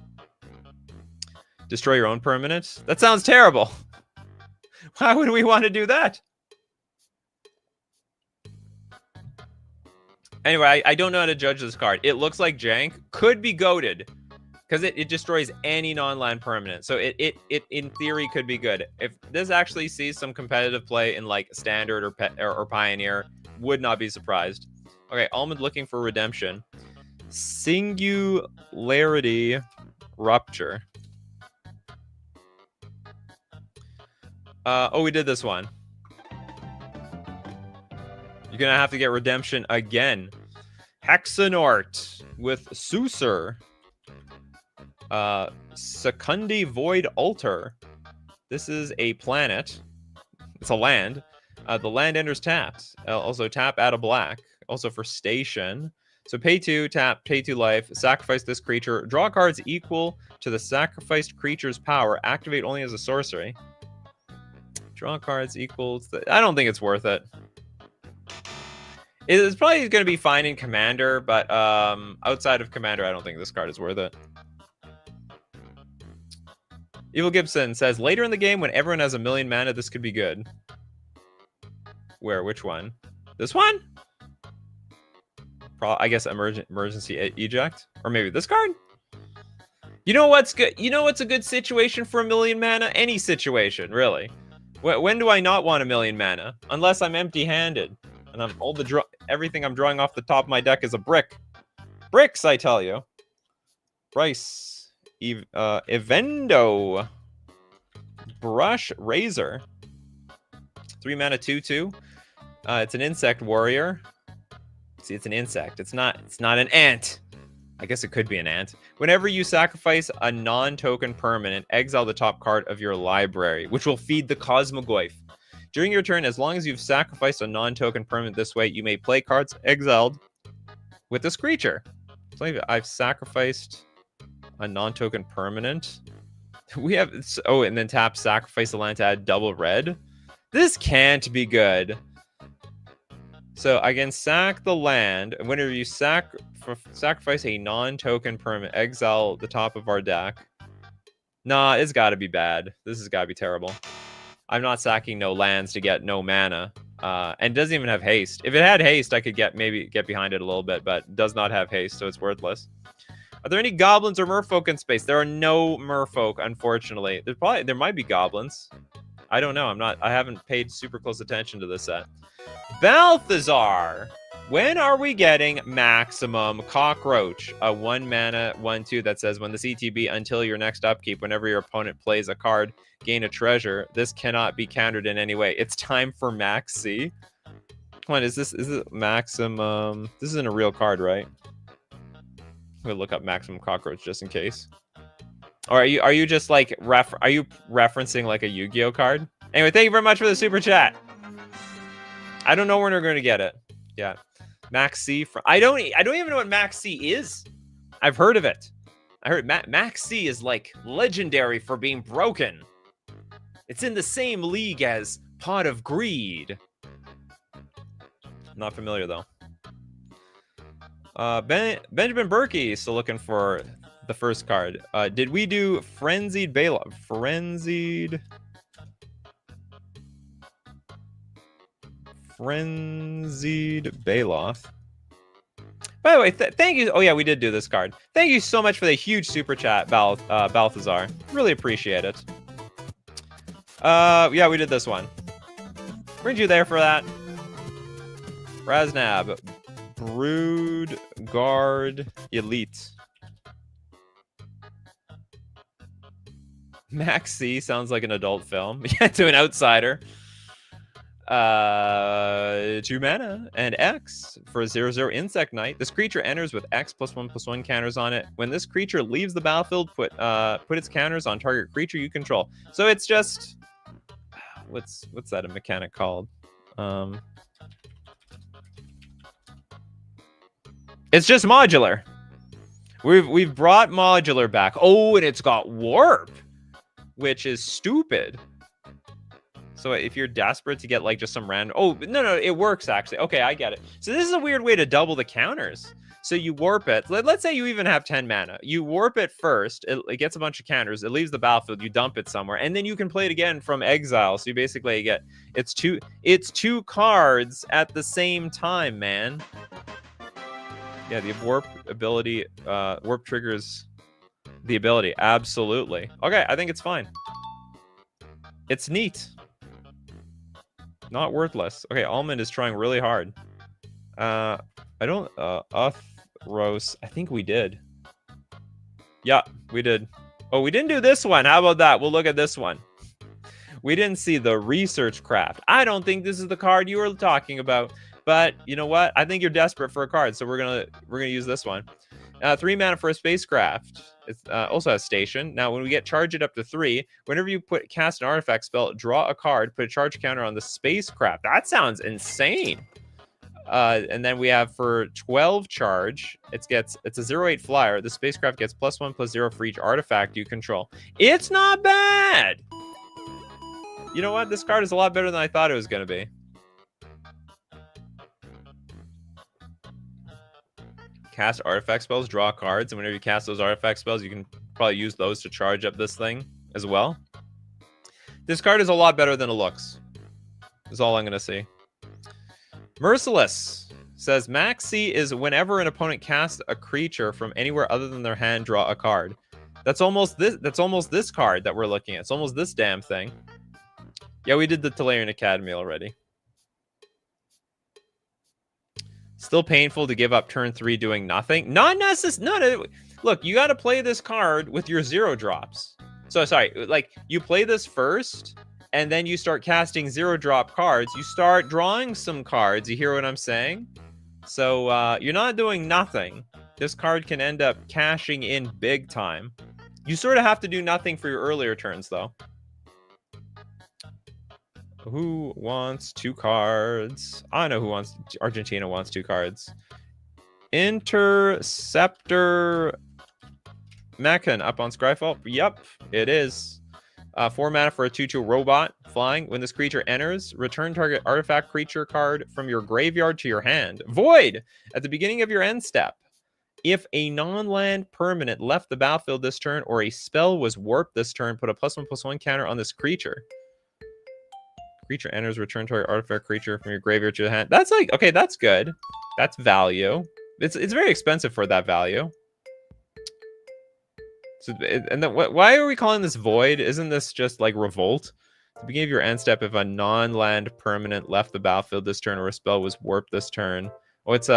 Destroy your own permanent? That sounds terrible. Why would we want to do that? Anyway, I don't know how to judge this card. It looks like jank. Could be goated. Because it destroys any non-land permanent. So it in theory could be good. If this actually sees some competitive play in like Standard or Pioneer, would not be surprised. Okay, Almond looking for redemption. Singularity Rupture. Oh, we did this one. You're gonna have to get redemption again. Hexanort with Susur. Secundi Void Altar. This is a planet. It's a land. The land enters tapped. Also tap, add a black. Also for station. So pay 2, tap, pay 2 life. Sacrifice this creature. Draw cards equal to the sacrificed creature's power. Activate only as a sorcery. Draw cards equals... I don't think it's worth it. It's probably going to be fine in Commander, but outside of Commander, I don't think this card is worth it. Evil Gibson says, later in the game, when everyone has 1,000,000 mana, this could be good. Where? Which one? This one? I guess emergency eject? Or maybe this card? You know what's good? You know what's a good situation for 1,000,000 mana? Any situation, really. When do I not want 1,000,000 mana? Unless I'm empty-handed. And I'm everything I'm drawing off the top of my deck is a brick. Bricks, I tell you. Bryce. Evendo. Brush Razor. 3 mana 2/2. It's an insect warrior. See, it's an insect. It's not an ant. I guess it could be an ant. Whenever you sacrifice a non-token permanent, exile the top card of your library, which will feed the Cosmogoyf. During your turn, as long as you've sacrificed a non-token permanent this way, you may play cards exiled with this creature. So I've sacrificed a non-token permanent. We have... Oh, and then tap sacrifice the land to add double red. This can't be good. So I can sack the land. Whenever you sacrifice a non-token permanent, exile the top of our deck. Nah, it's got to be bad. This has got to be terrible. I'm not sacking no lands to get no mana. And it doesn't even have haste. If it had haste, I could maybe get behind it a little bit, but it does not have haste, so it's worthless. Are there any goblins or merfolk in space? There are no merfolk, unfortunately. There might be goblins. I don't know. I haven't paid super close attention to this set. Balthazar! When are we getting maximum cockroach? A 1 mana 1/2 that says when the CTB until your next upkeep, whenever your opponent plays a card, gain a treasure. This cannot be countered in any way. It's time for Max C. Come on, is it maximum? This isn't a real card, right? I'm gonna look up maximum cockroach just in case. Or are you just like are you referencing like a Yu-Gi-Oh card? Anyway, thank you very much for the super chat. I don't know when we're gonna get it. Yeah, Max C. I don't even know what Max C is. I've heard of it. I heard Max C is like legendary for being broken. It's in the same league as Pot of Greed. Not familiar though. Benjamin Berkey still looking for the first card. Did we do Frenzied Baloth? Frenzied Baloth. By the way, thank you. Oh yeah, we did do this card. Thank you so much for the huge super chat, Balthazar. Really appreciate it. Yeah, we did this one. Weren't you there for that? Raznab. Brood Guard Elite. Max C sounds like an adult film. Yeah, to an outsider. 2 mana and X for a 0/0 Insect Knight. This creature enters with X +1/+1 counters on it. When this creature leaves the battlefield, put its counters on target creature you control. So it's just what's that a mechanic called? It's just modular. We've brought modular back. Oh, and it's got warp, which is stupid. So if you're desperate to get like just some random... Oh, no, it works actually. Okay, I get it. So this is a weird way to double the counters. So you warp it. Let's say you even have 10 mana. You warp it first. It gets a bunch of counters. It leaves the battlefield. You dump it somewhere. And then you can play it again from exile. So you basically get... It's two cards at the same time, man. Yeah, the warp ability... warp triggers the ability. Absolutely. Okay, I think it's fine. It's neat. Not worthless. Okay, Almond is trying really hard. I don't... Uthros. I think we did. Yeah, we did. Oh, we didn't do this one. How about that? We'll look at this one. We didn't see the Research Craft. I don't think this is the card you were talking about. But you know what? I think you're desperate for a card, so we're gonna use this one. 3 mana for a spacecraft. It also has station. Now, when we get charge it up to 3, whenever you cast an artifact spell, draw a card, put a charge counter on the spacecraft. That sounds insane. And then we have for 12 charge, it's a 0/8 flyer. The spacecraft gets +1/+0 for each artifact you control. It's not bad. You know what? This card is a lot better than I thought it was going to be. Cast artifact spells, draw cards, and whenever you cast those artifact spells, you can probably use those to charge up this thing as well. This card is a lot better than it looks. Is all I'm going to say. Merciless says Max C is whenever an opponent casts a creature from anywhere other than their hand, draw a card. That's almost this card that we're looking at. It's almost this damn thing. Yeah, we did the Tolarian Academy already. Still painful to give up turn 3 doing nothing. Not necessarily. Look, you got to play this card with your 0 drops. So sorry, like you play this first, and then you start casting 0-drop cards, you start drawing some cards. You hear what I'm saying? So you're not doing nothing. This card can end up cashing in big time. You sort of have to do nothing for your earlier turns, though. Who wants 2 cards? I know who wants... Argentina wants 2 cards. Interceptor Mechan up on Scryfall. Yep, it is. 4 mana for a 2/2 robot flying. When this creature enters, return target artifact creature card from your graveyard to your hand. Void! At the beginning of your end step. If a non-land permanent left the battlefield this turn or a spell was warped this turn, put a +1/+1 counter on this creature. Creature enters, return target artifact creature from your graveyard to your hand. That's like, okay, that's good. That's value. It's very expensive for that value. So, and then why are we calling this void? Isn't this just like revolt? At the beginning of your end step, if a non-land permanent left the battlefield this turn or a spell was warped this turn. Oh, it's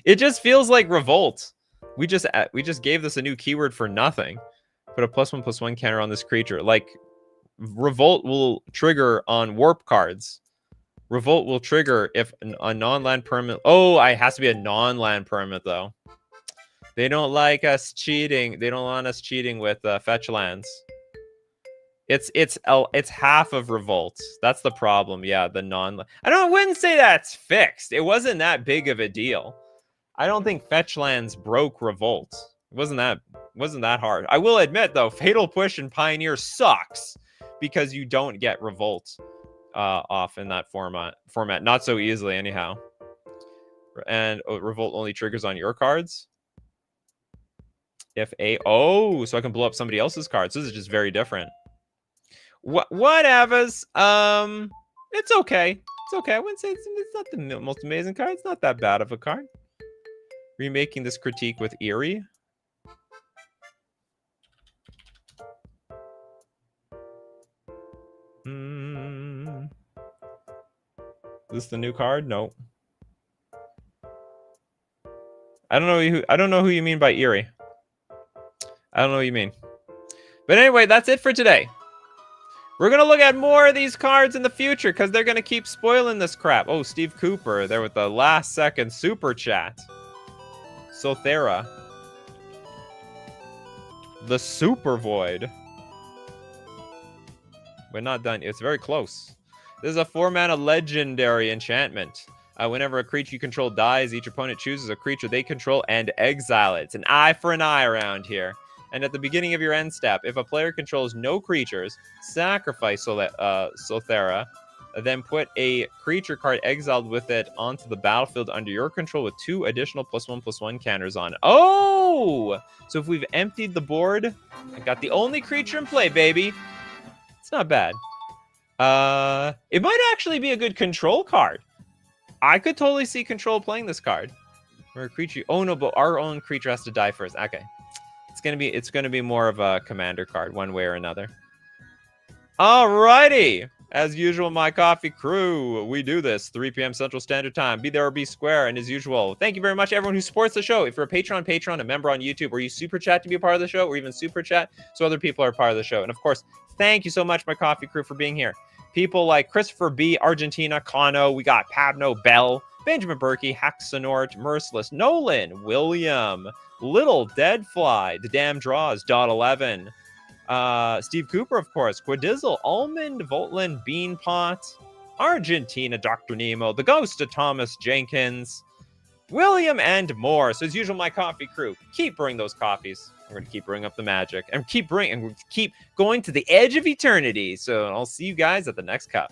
it just feels like revolt. We just gave this a new keyword for nothing. Put a +1/+1 counter on this creature. Like, revolt will trigger on warp cards. Revolt will trigger if a non-land permanent... Oh, it has to be a non-land permanent, though. They don't like us cheating. They don't want us cheating with fetch lands. It's half of revolt. That's the problem. Yeah, the non... I wouldn't say that's fixed. It wasn't that big of a deal. I don't think fetch lands broke revolt. It wasn't that hard. I will admit, though, Fatal Push and Pioneer sucks because you don't get revolt off in that format. Not so easily, anyhow. And revolt only triggers on your cards. So I can blow up somebody else's cards. This is just very different. Whatevers. It's okay. It's okay. I wouldn't say it's not the most amazing card. It's not that bad of a card. Remaking this critique with Eerie. Is this the new card? No. I don't know who you mean by Eerie. I don't know what you mean. But anyway, that's it for today. We're going to look at more of these cards in the future because they're going to keep spoiling this crap. Oh, Steve Cooper there with the last second super chat. Sothera. The Super Void. We're not done. It's very close. This is a 4-mana legendary enchantment. Whenever a creature you control dies, each opponent chooses a creature they control and exile it. It's an eye for an eye around here. And at the beginning of your end step, if a player controls no creatures, sacrifice Sothera, then put a creature card exiled with it onto the battlefield under your control with 2 additional +1/+1 counters on it. Oh! So if we've emptied the board, I got the only creature in play, baby. It's not bad. It might actually be a good control card. I could totally see control playing this card. Where a creature... Oh, no, but our own creature has to die first. Okay. It's gonna be more of a commander card, one way or another. Alrighty! As usual, my coffee crew, we do this 3 p.m. Central Standard Time. Be there or be square. And as usual, thank you very much, everyone who supports the show. If you're a Patreon, a member on YouTube, or you super chat to be a part of the show, or even super chat so other people are a part of the show. And of course, thank you so much, my coffee crew, for being here. People like Christopher B, Argentina, Kano, we got Pabno, Bell, Benjamin Berkey, Haxanort, Merciless, Nolan, William, Little Deadfly, The Damn Draws, .11, Steve Cooper, of course, Quadizzle, Almond, Voltland, Beanpot, Argentina, Dr. Nemo, The Ghost of Thomas Jenkins, William, and more. So as usual, my coffee crew, keep brewing those coffees. We're going to keep bringing up the magic and keep going to the edge of eternity. So I'll see you guys at the next cup.